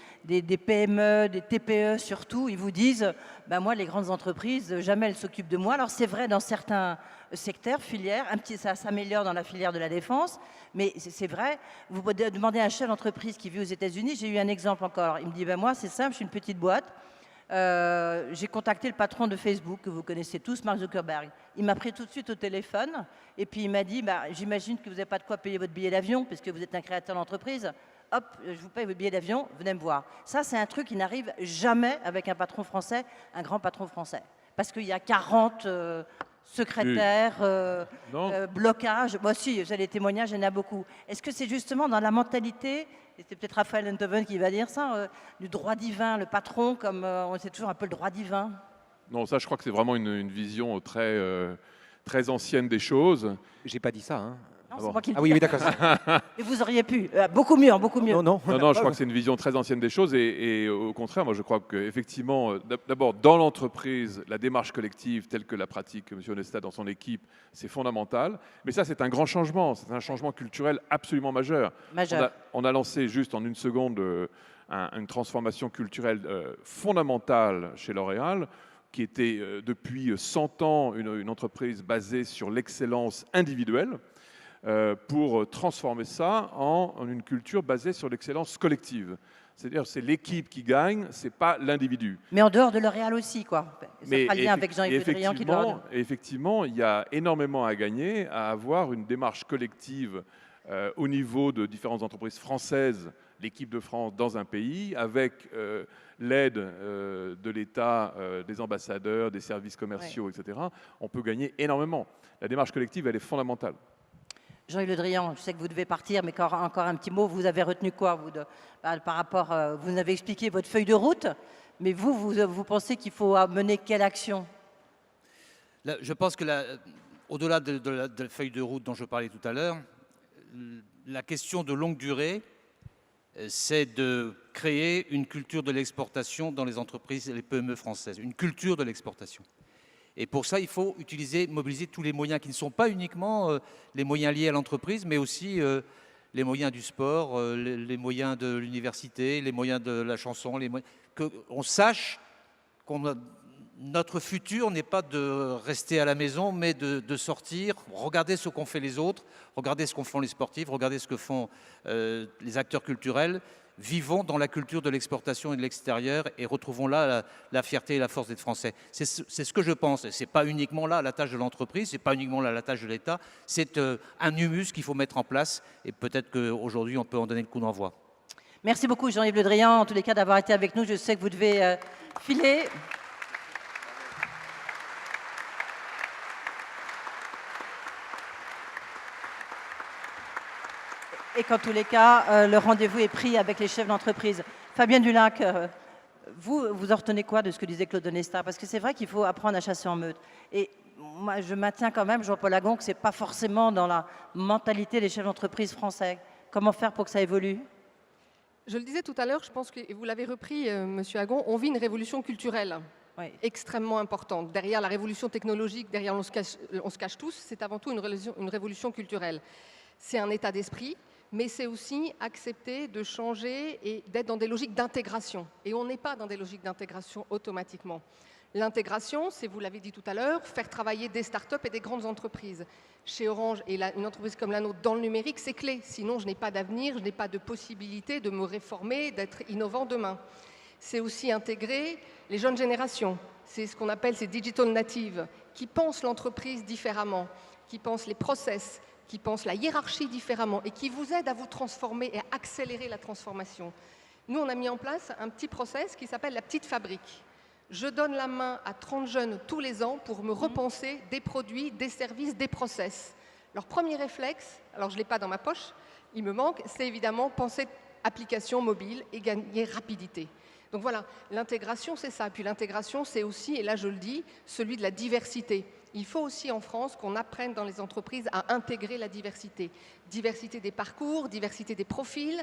PME, des TPE surtout, ils vous disent ben moi, les grandes entreprises, jamais elles s'occupent de moi. Alors c'est vrai dans certains secteurs, filières, ça s'améliore dans la filière de la défense, mais c'est vrai, vous demandez à un chef d'entreprise qui vit aux États-Unis, j'ai eu un exemple encore, il me dit ben moi, c'est simple, je suis une petite boîte. J'ai contacté le patron de Facebook, que vous connaissez tous, Mark Zuckerberg. Il m'a pris tout de suite au téléphone et puis il m'a dit bah, j'imagine que vous n'avez pas de quoi payer votre billet d'avion puisque vous êtes un créateur d'entreprise. Hop, je vous paye votre billet d'avion, venez me voir. Ça, c'est un truc qui n'arrive jamais avec un patron français, un grand patron français. Parce qu'il y a 40 secrétaires, blocages. Moi aussi, j'ai des témoignages, il y en a beaucoup. Est-ce que c'est justement dans la mentalité, et c'est peut-être Raphaël Enthoven qui va dire ça, du droit divin, le patron, comme on sait toujours un peu le droit divin? Non, ça, je crois que c'est vraiment une vision très ancienne des choses. J'ai pas dit ça, hein. Non, c'est moi qui le dis. Ah oui, d'accord. Et vous auriez pu. Beaucoup mieux, beaucoup mieux. Non, je crois que c'est une vision très ancienne des choses et au contraire, moi je crois qu'effectivement, d'abord dans l'entreprise, la démarche collective telle que la pratique M. Onesta dans son équipe, c'est fondamental. Mais ça, c'est un grand changement, c'est un changement culturel absolument majeur. On a lancé juste en une seconde une transformation culturelle fondamentale chez L'Oréal, qui était depuis 100 ans une entreprise basée sur l'excellence individuelle, pour transformer ça en une culture basée sur l'excellence collective. C'est-à-dire c'est l'équipe qui gagne, c'est pas l'individu. Mais en dehors de L'Oréal aussi, quoi. Ça fera le lien avec Jean-Yves Le Drian qui doit... Effectivement, il y a énormément à gagner à avoir une démarche collective au niveau de différentes entreprises françaises, l'équipe de France dans un pays, avec l'aide de l'État, des ambassadeurs, des services commerciaux, etc. On peut gagner énormément. La démarche collective, elle est fondamentale. Jean-Yves Le Drian, je sais que vous devez partir, mais encore un petit mot. Vous avez retenu quoi par rapport, vous avez expliqué votre feuille de route, mais vous pensez qu'il faut mener quelle action? Là, je pense que au-delà de la feuille de route dont je parlais tout à l'heure, la question de longue durée, c'est de créer une culture de l'exportation dans les entreprises et les PME françaises, une culture de l'exportation. Et pour ça, il faut mobiliser tous les moyens qui ne sont pas uniquement les moyens liés à l'entreprise, mais aussi les moyens du sport, les moyens de l'université, les moyens de la chanson, qu'on sache que notre futur n'est pas de rester à la maison, mais de sortir, regarder ce qu'ont fait les autres, regarder ce qu'ont fait les sportifs, regarder ce que font les acteurs culturels. Vivons dans la culture de l'exportation et de l'extérieur et retrouvons là la fierté et la force d'être français. C'est ce que je pense. Ce n'est pas uniquement là la tâche de l'entreprise, ce n'est pas uniquement là la tâche de l'État. C'est un humus qu'il faut mettre en place et peut-être qu'aujourd'hui on peut en donner le coup d'envoi. Merci beaucoup Jean-Yves Le Drian, en tous les cas d'avoir été avec nous. Je sais que vous devez filer. Et qu'en tous les cas, le rendez-vous est pris avec les chefs d'entreprise. Fabien Dulac, vous en retenez quoi de ce que disait Claude Onesta? Parce que c'est vrai qu'il faut apprendre à chasser en meute. Et moi, je maintiens quand même, Jean-Paul Agon, que ce n'est pas forcément dans la mentalité des chefs d'entreprise français. Comment faire pour que ça évolue? Je le disais tout à l'heure, je pense que, et vous l'avez repris, Monsieur Agon, on vit une révolution culturelle extrêmement importante. Derrière la révolution technologique, derrière on se cache tous, c'est avant tout une révolution culturelle. C'est un état d'esprit, mais c'est aussi accepter de changer et d'être dans des logiques d'intégration. Et on n'est pas dans des logiques d'intégration automatiquement. L'intégration, c'est, vous l'avez dit tout à l'heure, faire travailler des startups et des grandes entreprises. Chez Orange et une entreprise comme la nôtre dans le numérique, c'est clé. Sinon, je n'ai pas d'avenir, je n'ai pas de possibilité de me réformer, d'être innovant demain. C'est aussi intégrer les jeunes générations. c'est ce qu'on appelle ces digital natives, qui pensent l'entreprise différemment, qui pensent les process, qui pensent la hiérarchie différemment et qui vous aident à vous transformer et à accélérer la transformation. Nous, on a mis en place un petit process qui s'appelle la petite fabrique. Je donne la main à 30 jeunes tous les ans pour me repenser des produits, des services, des process. Leur premier réflexe, alors je ne l'ai pas dans ma poche, il me manque, c'est évidemment penser application mobile et gagner rapidité. Donc voilà, l'intégration, c'est ça. Puis l'intégration, c'est aussi, et là je le dis, celui de la diversité. Il faut aussi en France qu'on apprenne dans les entreprises à intégrer la diversité. Diversité des parcours, diversité des profils.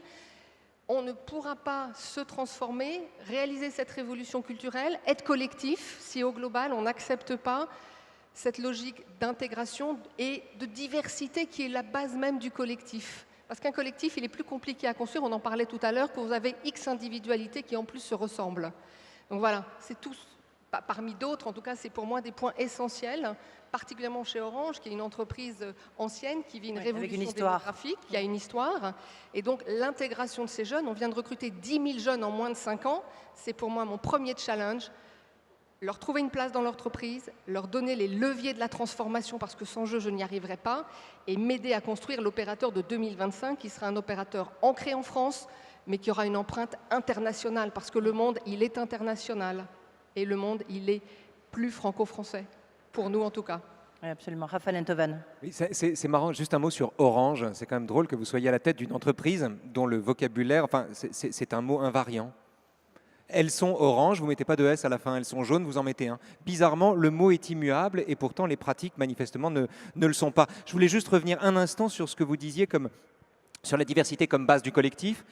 On ne pourra pas se transformer, réaliser cette révolution culturelle, être collectif, si au global on n'accepte pas cette logique d'intégration et de diversité qui est la base même du collectif. Parce qu'un collectif, il est plus compliqué à construire, on en parlait tout à l'heure, que vous avez X individualités qui en plus se ressemblent. Donc voilà, c'est tout, parmi d'autres, en tout cas c'est pour moi des points essentiels, particulièrement chez Orange, qui est une entreprise ancienne, qui vit une révolution démographique, qui a une histoire. Et donc l'intégration de ces jeunes, on vient de recruter 10 000 jeunes en moins de 5 ans, c'est pour moi mon premier challenge. Leur trouver une place dans l'entreprise, leur donner les leviers de la transformation parce que sans eux, je n'y arriverai pas, et m'aider à construire l'opérateur de 2025 qui sera un opérateur ancré en France, mais qui aura une empreinte internationale parce que le monde, il est international et le monde, il est plus franco-français, pour nous en tout cas. Oui, absolument. Raphaël Enthoven. Oui, c'est marrant, juste un mot sur Orange. C'est quand même drôle que vous soyez à la tête d'une entreprise dont le vocabulaire, enfin, c'est un mot invariant. Elles sont orange, vous ne mettez pas de S à la fin, elles sont jaunes, vous en mettez un. Bizarrement, le mot est immuable et pourtant les pratiques manifestement ne le sont pas. Je voulais juste revenir un instant sur ce que vous disiez sur la diversité comme base du collectif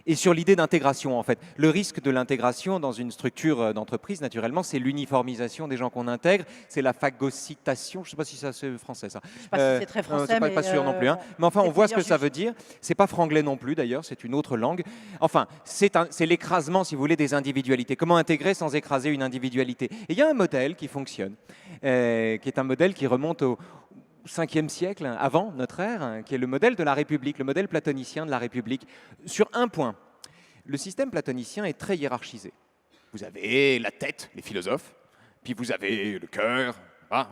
et sur l'idée d'intégration en fait. Le risque de l'intégration dans une structure d'entreprise, naturellement, c'est l'uniformisation des gens qu'on intègre, c'est la phagocytation, je ne sais pas si ça c'est français ça. Je ne sais pas si c'est très français, mais pas sûr non plus. Hein. Mais enfin, on voit ce que ça veut dire. C'est pas franglais non plus d'ailleurs, c'est une autre langue. Enfin, c'est l'écrasement, si vous voulez, des individualités. Comment intégrer sans écraser une individualité? Et il y a un modèle qui fonctionne, qui est un modèle qui remonte au 5e siècle, avant notre ère, qui est le modèle de la République, le modèle platonicien de la République. Sur un point, le système platonicien est très hiérarchisé. Vous avez la tête, les philosophes, puis vous avez le cœur,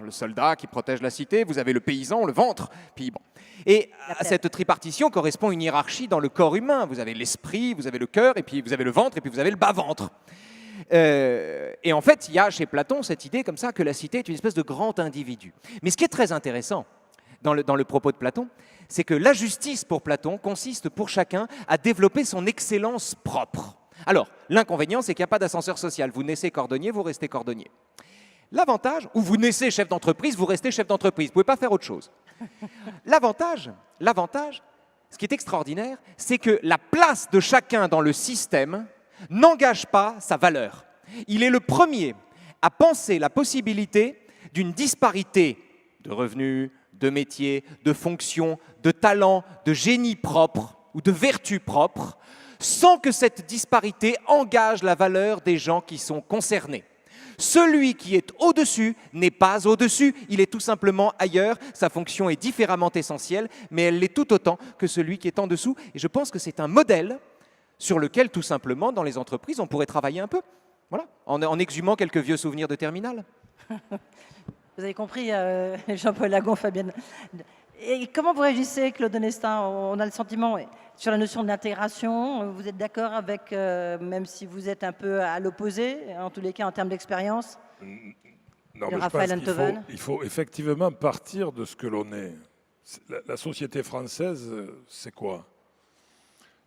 le soldat qui protège la cité, vous avez le paysan, le ventre, puis bon. Et à cette tripartition correspond une hiérarchie dans le corps humain. Vous avez l'esprit, vous avez le cœur, et puis vous avez le ventre, et puis vous avez le bas-ventre. Et en fait, il y a chez Platon cette idée comme ça que la cité est une espèce de grand individu. Mais ce qui est très intéressant dans le propos de Platon, c'est que la justice pour Platon consiste pour chacun à développer son excellence propre. Alors, l'inconvénient, c'est qu'il n'y a pas d'ascenseur social. Vous naissez cordonnier, vous restez cordonnier. L'avantage, ou vous naissez chef d'entreprise, vous restez chef d'entreprise. Vous ne pouvez pas faire autre chose. L'avantage, ce qui est extraordinaire, c'est que la place de chacun dans le système n'engage pas sa valeur. Il est le premier à penser la possibilité d'une disparité de revenus, de métiers, de fonctions, de talents, de génie propre ou de vertu propre, sans que cette disparité engage la valeur des gens qui sont concernés. Celui qui est au-dessus n'est pas au-dessus, il est tout simplement ailleurs, sa fonction est différemment essentielle, mais elle l'est tout autant que celui qui est en dessous. Et je pense que c'est un modèle sur lequel, tout simplement, dans les entreprises, on pourrait travailler un peu, voilà, en exhumant quelques vieux souvenirs de terminale. Vous avez compris, Jean-Paul Lagon, Fabienne. Et comment vous réagissez, Claude Onnestin? On a le sentiment, sur la notion de l'intégration, vous êtes d'accord avec, même si vous êtes un peu à l'opposé, en tous les cas en termes d'expérience? Non, mais je pense qu'il faut effectivement partir de ce que l'on est. La société française, c'est quoi?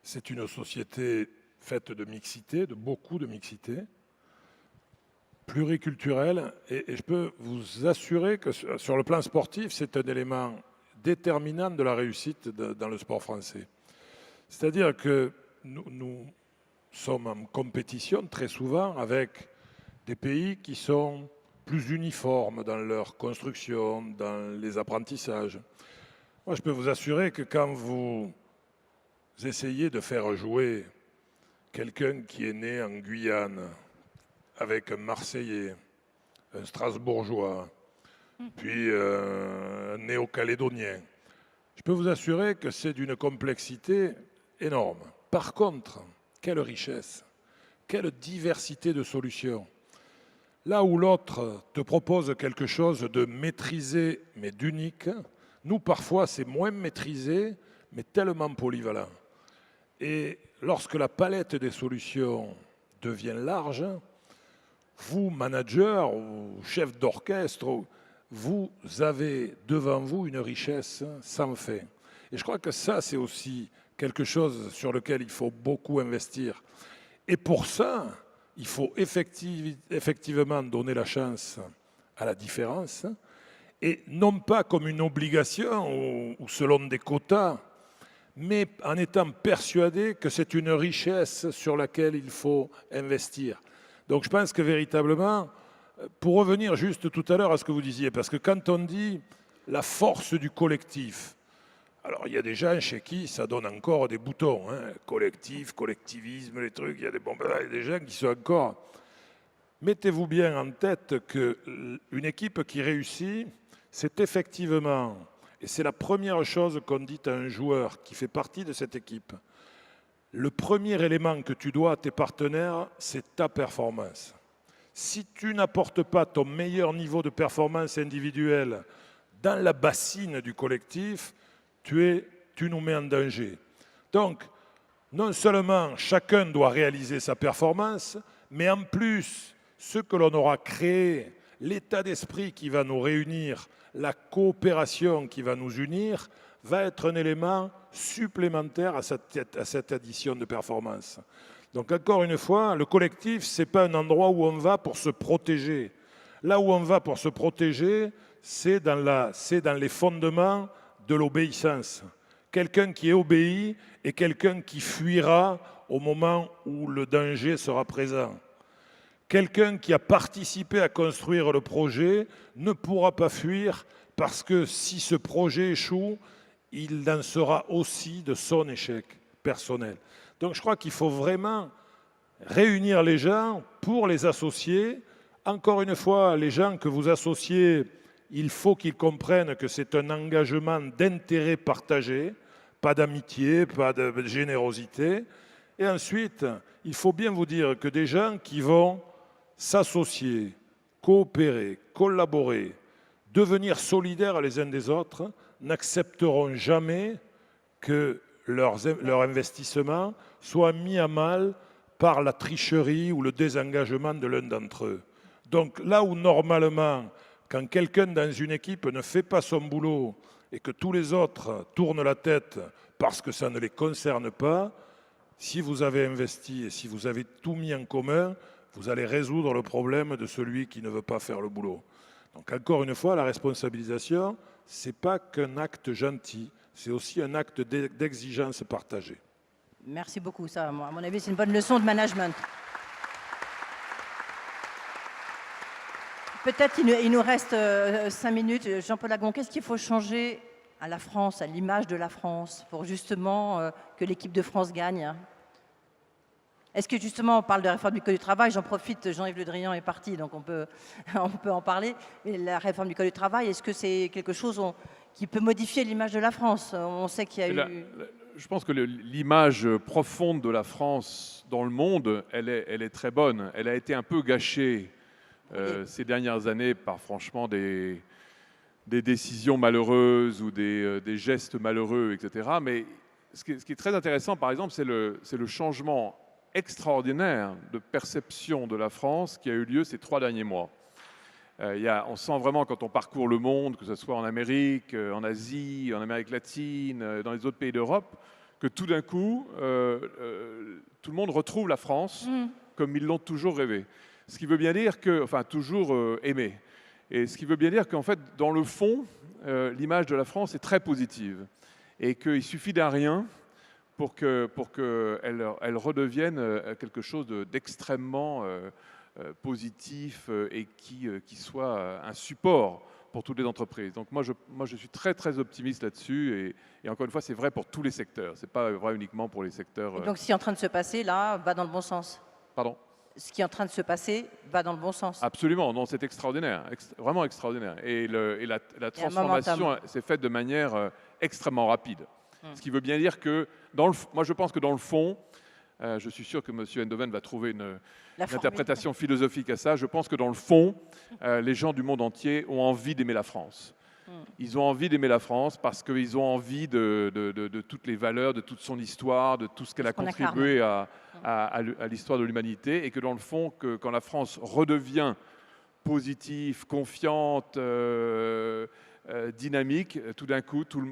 C'est une société faite de mixité, de beaucoup de mixité, pluriculturelle, et je peux vous assurer que sur le plan sportif, c'est un élément déterminant de la réussite dans le sport français. C'est-à-dire que nous sommes en compétition très souvent avec des pays qui sont plus uniformes dans leur construction, dans les apprentissages. Moi, je peux vous assurer que quand vous essayez de faire jouer quelqu'un qui est né en Guyane avec un Marseillais, un Strasbourgeois, puis un Néo-Calédonien, je peux vous assurer que c'est d'une complexité énorme. Par contre, quelle richesse, quelle diversité de solutions. Là où l'autre te propose quelque chose de maîtrisé mais d'unique, nous parfois c'est moins maîtrisé mais tellement polyvalent. Et lorsque la palette des solutions devient large, vous, manager ou chef d'orchestre, vous avez devant vous une richesse sans fin. Et je crois que ça, c'est aussi quelque chose sur lequel il faut beaucoup investir. Et pour ça, il faut effectivement donner la chance à la différence, et non pas comme une obligation ou selon des quotas, mais en étant persuadé que c'est une richesse sur laquelle il faut investir. Donc je pense que véritablement, pour revenir juste tout à l'heure à ce que vous disiez, parce que quand on dit la force du collectif, alors il y a des gens chez qui ça donne encore des boutons, hein, collectif, collectivisme, les trucs, il y a des gens qui sont encore... Mettez-vous bien en tête qu'une équipe qui réussit, c'est effectivement, et c'est la première chose qu'on dit à un joueur qui fait partie de cette équipe, le premier élément que tu dois à tes partenaires, c'est ta performance. Si tu n'apportes pas ton meilleur niveau de performance individuelle dans la bassine du collectif, tu nous mets en danger. Donc, non seulement chacun doit réaliser sa performance, mais en plus, ce que l'on aura créé, l'état d'esprit qui va nous réunir, la coopération qui va nous unir, va être un élément supplémentaire à cette addition de performance. Donc encore une fois, le collectif, ce n'est pas un endroit où on va pour se protéger. Là où on va pour se protéger, c'est dans les fondements de l'obéissance. Quelqu'un qui est obéi et quelqu'un qui fuira au moment où le danger sera présent. Quelqu'un qui a participé à construire le projet ne pourra pas fuir parce que si ce projet échoue, il en sera aussi de son échec personnel. Donc je crois qu'il faut vraiment réunir les gens pour les associer. Encore une fois, les gens que vous associez, il faut qu'ils comprennent que c'est un engagement d'intérêt partagé, pas d'amitié, pas de générosité. Et ensuite, il faut bien vous dire que des gens qui vont s'associer, coopérer, collaborer, devenir solidaires les uns des autres, n'accepteront jamais que leur investissement soit mis à mal par la tricherie ou le désengagement de l'un d'entre eux. Donc là où normalement, quand quelqu'un dans une équipe ne fait pas son boulot et que tous les autres tournent la tête parce que ça ne les concerne pas, si vous avez investi et si vous avez tout mis en commun, vous allez résoudre le problème de celui qui ne veut pas faire le boulot. Donc encore une fois, la responsabilisation, ce n'est pas qu'un acte gentil, c'est aussi un acte d'exigence partagée. Merci beaucoup. Ça, à mon avis, c'est une bonne leçon de management. Peut-être il nous reste 5 minutes. Jean-Paul Agon, qu'est-ce qu'il faut changer à la France, à l'image de la France, pour justement que l'équipe de France gagne? Est-ce que justement, on parle de réforme du Code du travail, j'en profite, Jean-Yves Le Drian est parti, donc on peut en parler. Mais la réforme du Code du travail, est-ce que c'est quelque chose qui peut modifier l'image de la France? On sait qu'il y a eu... Je pense que l'image profonde de la France dans le monde, elle est très bonne. Elle a été un peu gâchée ces dernières années par franchement des décisions malheureuses ou des gestes malheureux, etc. Mais ce qui est très intéressant, par exemple, c'est le changement extraordinaire de perception de la France qui a eu lieu ces 3 derniers mois. On sent vraiment quand on parcourt le monde, que ce soit en Amérique, en Asie, en Amérique latine, dans les autres pays d'Europe, que tout d'un coup, tout le monde retrouve la France comme ils l'ont toujours rêvé. Ce qui veut bien dire que, enfin, toujours aimé. Et ce qui veut bien dire qu'en fait, dans le fond, l'image de la France est très positive. Et qu'il suffit d'un rien pour qu'elle redevienne quelque chose d'extrêmement positif et qui soit un support pour toutes les entreprises. Donc moi, je suis très, très optimiste là-dessus. Et encore une fois, c'est vrai pour tous les secteurs. Ce n'est pas vrai uniquement pour les secteurs... Et donc, ce qui est en train de se passer, là, va dans le bon sens. Pardon ? Ce qui est en train de se passer va dans le bon sens. Absolument, non, c'est extraordinaire, vraiment extraordinaire. Et la transformation s'est faite de manière extrêmement rapide. Ce qui veut bien dire que, moi je pense que dans le fond, Je suis sûr que M. Eindhoven va trouver une formule. interprétation philosophique à ça. Je pense que dans le fond, les gens du monde entier ont envie d'aimer la France. Ils ont envie d'aimer la France parce qu'ils ont envie de toutes les valeurs, de toute son histoire, de tout ce qu'elle a contribué à l'histoire de l'humanité, et que dans le fond, quand la France redevient positive, confiante, dynamique, tout d'un coup, tout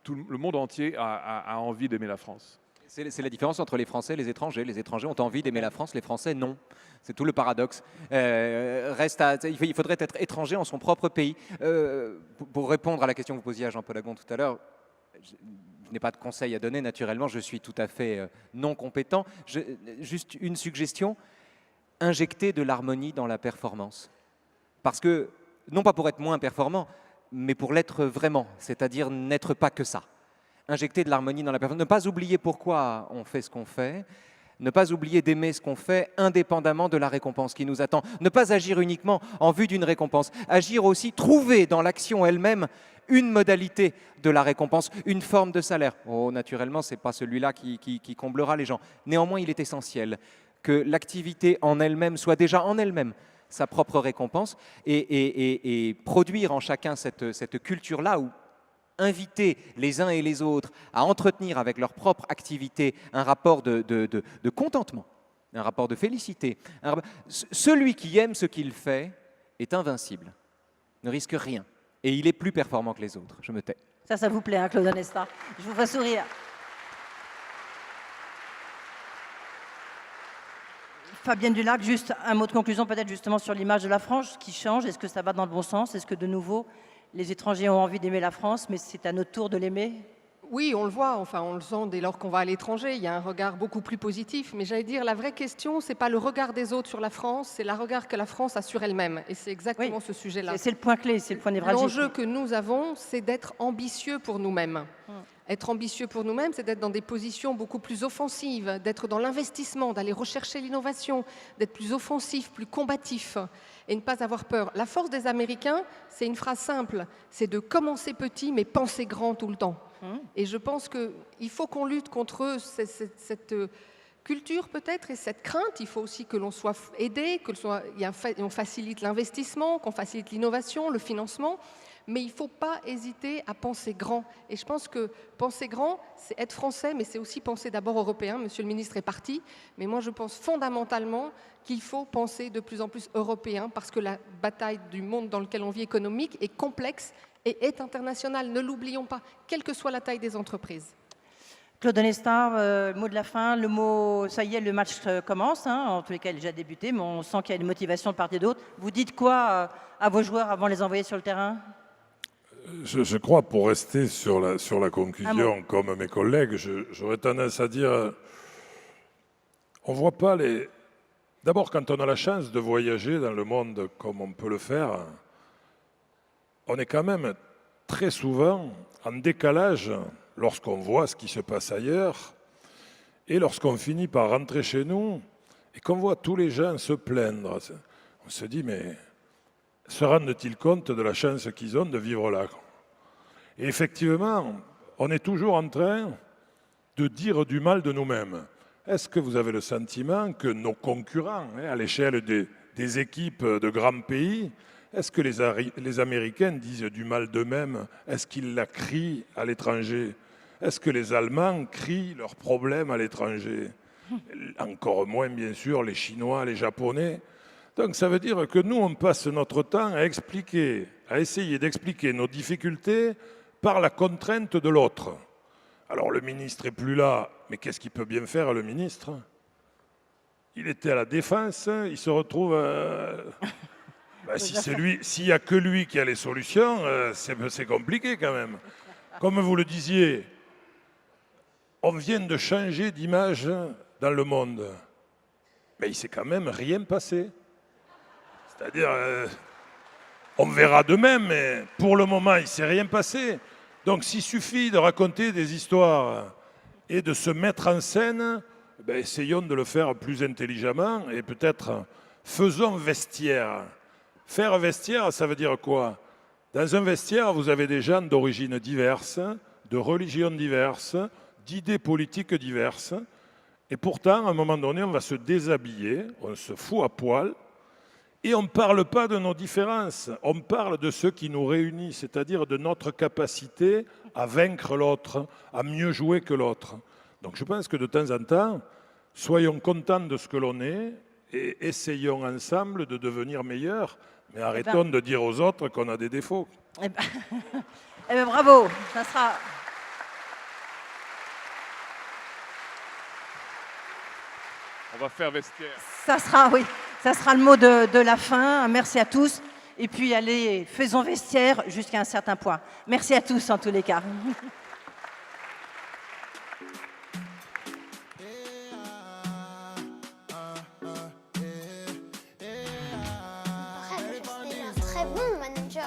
le monde entier a envie d'aimer la France. C'est la différence entre les Français et les étrangers. Les étrangers ont envie d'aimer la France, les Français non. C'est tout le paradoxe. Il faudrait être étranger en son propre pays. Pour répondre à la question que vous posiez à Jean-Paul Agon tout à l'heure, je n'ai pas de conseils à donner, naturellement, je suis tout à fait non compétent. Juste une suggestion, injecter de l'harmonie dans la performance. Parce que, non pas pour être moins performant, mais pour l'être vraiment, c'est-à-dire n'être pas que ça. Injecter de l'harmonie dans la performance, ne pas oublier pourquoi on fait ce qu'on fait, ne pas oublier d'aimer ce qu'on fait indépendamment de la récompense qui nous attend, ne pas agir uniquement en vue d'une récompense, agir aussi, trouver dans l'action elle-même une modalité de la récompense, une forme de salaire. Oh, naturellement, ce n'est pas celui-là qui comblera les gens. Néanmoins, il est essentiel que l'activité en elle-même soit déjà en elle-même sa propre récompense et produire en chacun cette culture-là où inviter les uns et les autres à entretenir avec leur propre activité un rapport de contentement, un rapport de félicité. Celui qui aime ce qu'il fait est invincible, ne risque rien, et il est plus performant que les autres. Je me tais. Ça vous plaît, hein, Claude Onesta? Je vous ferai sourire. Fabienne Dulac, juste un mot de conclusion peut-être justement sur l'image de la France qui change. Est-ce que ça va dans le bon sens? Est-ce que de nouveau, les étrangers ont envie d'aimer la France, mais c'est à notre tour de l'aimer? Oui, on le voit, enfin on le sent dès lors qu'on va à l'étranger, il y a un regard beaucoup plus positif, mais j'allais dire la vraie question, c'est pas le regard des autres sur la France, c'est le regard que la France a sur elle-même, et c'est exactement ce sujet-là. C'est le point clé, c'est le point névralgique. L'enjeu que nous avons, c'est d'être ambitieux pour nous-mêmes. Être ambitieux pour nous-mêmes, c'est d'être dans des positions beaucoup plus offensives, d'être dans l'investissement, d'aller rechercher l'innovation, d'être plus offensif, plus combatif et ne pas avoir peur. La force des Américains, c'est une phrase simple, c'est de commencer petit mais penser grand tout le temps. Et je pense qu'il faut qu'on lutte contre cette culture peut-être et cette crainte. Il faut aussi que l'on soit aidé, qu'on facilite l'investissement, qu'on facilite l'innovation, le financement. Mais il ne faut pas hésiter à penser grand. Et je pense que penser grand, c'est être français, mais c'est aussi penser d'abord européen. Monsieur le ministre est parti, mais moi je pense fondamentalement qu'il faut penser de plus en plus européen, parce que la bataille du monde dans lequel on vit économique est complexe et est internationale. Ne l'oublions pas, quelle que soit la taille des entreprises. Claude Onesta, mot de la fin, le mot, ça y est, le match commence, hein, en tous les cas il a déjà débuté, mais on sent qu'il y a une motivation de part et d'autre. Vous dites quoi à vos joueurs avant de les envoyer sur le terrain? Je crois, pour rester sur la conclusion, comme mes collègues, j'aurais tendance à dire, on ne voit pas les... D'abord, quand on a la chance de voyager dans le monde comme on peut le faire, on est quand même très souvent en décalage lorsqu'on voit ce qui se passe ailleurs et lorsqu'on finit par rentrer chez nous et qu'on voit tous les gens se plaindre. On se dit, mais se rendent-ils compte de la chance qu'ils ont de vivre là? Et effectivement, on est toujours en train de dire du mal de nous-mêmes. Est-ce que vous avez le sentiment que nos concurrents, à l'échelle des équipes de grands pays, est-ce que les Américains disent du mal d'eux-mêmes? Est-ce qu'ils la crient à l'étranger? Est-ce que les Allemands crient leurs problèmes à l'étranger? Encore moins, bien sûr, les Chinois, les Japonais. Donc ça veut dire que nous, on passe notre temps à essayer d'expliquer nos difficultés par la contrainte de l'autre. Alors le ministre n'est plus là, mais qu'est-ce qu'il peut bien faire, le ministre? Il était à la Défense, il se retrouve... s'il n'y a que lui qui a les solutions, c'est compliqué quand même. Comme vous le disiez, on vient de changer d'image dans le monde. Mais il ne s'est quand même rien passé. C'est-à-dire, on verra demain, mais pour le moment, il ne s'est rien passé. Donc s'il suffit de raconter des histoires et de se mettre en scène, essayons de le faire plus intelligemment et peut-être faisons vestiaire. Faire vestiaire, ça veut dire quoi? Dans un vestiaire, vous avez des gens d'origines diverses, de religions diverses, d'idées politiques diverses. Et pourtant, à un moment donné, on va se déshabiller, on se fout à poil, et on ne parle pas de nos différences, on parle de ce qui nous réunit, c'est-à-dire de notre capacité à vaincre l'autre, à mieux jouer que l'autre. Donc je pense que de temps en temps, soyons contents de ce que l'on est et essayons ensemble de devenir meilleurs, mais arrêtons de dire aux autres qu'on a des défauts. Eh ben, bravo, ça sera... On va faire vestiaire. Ça sera, oui, ça sera le mot de la fin. Merci à tous. Et puis, allez, faisons vestiaire jusqu'à un certain point. Merci à tous, en tous les cas. Très bon manager.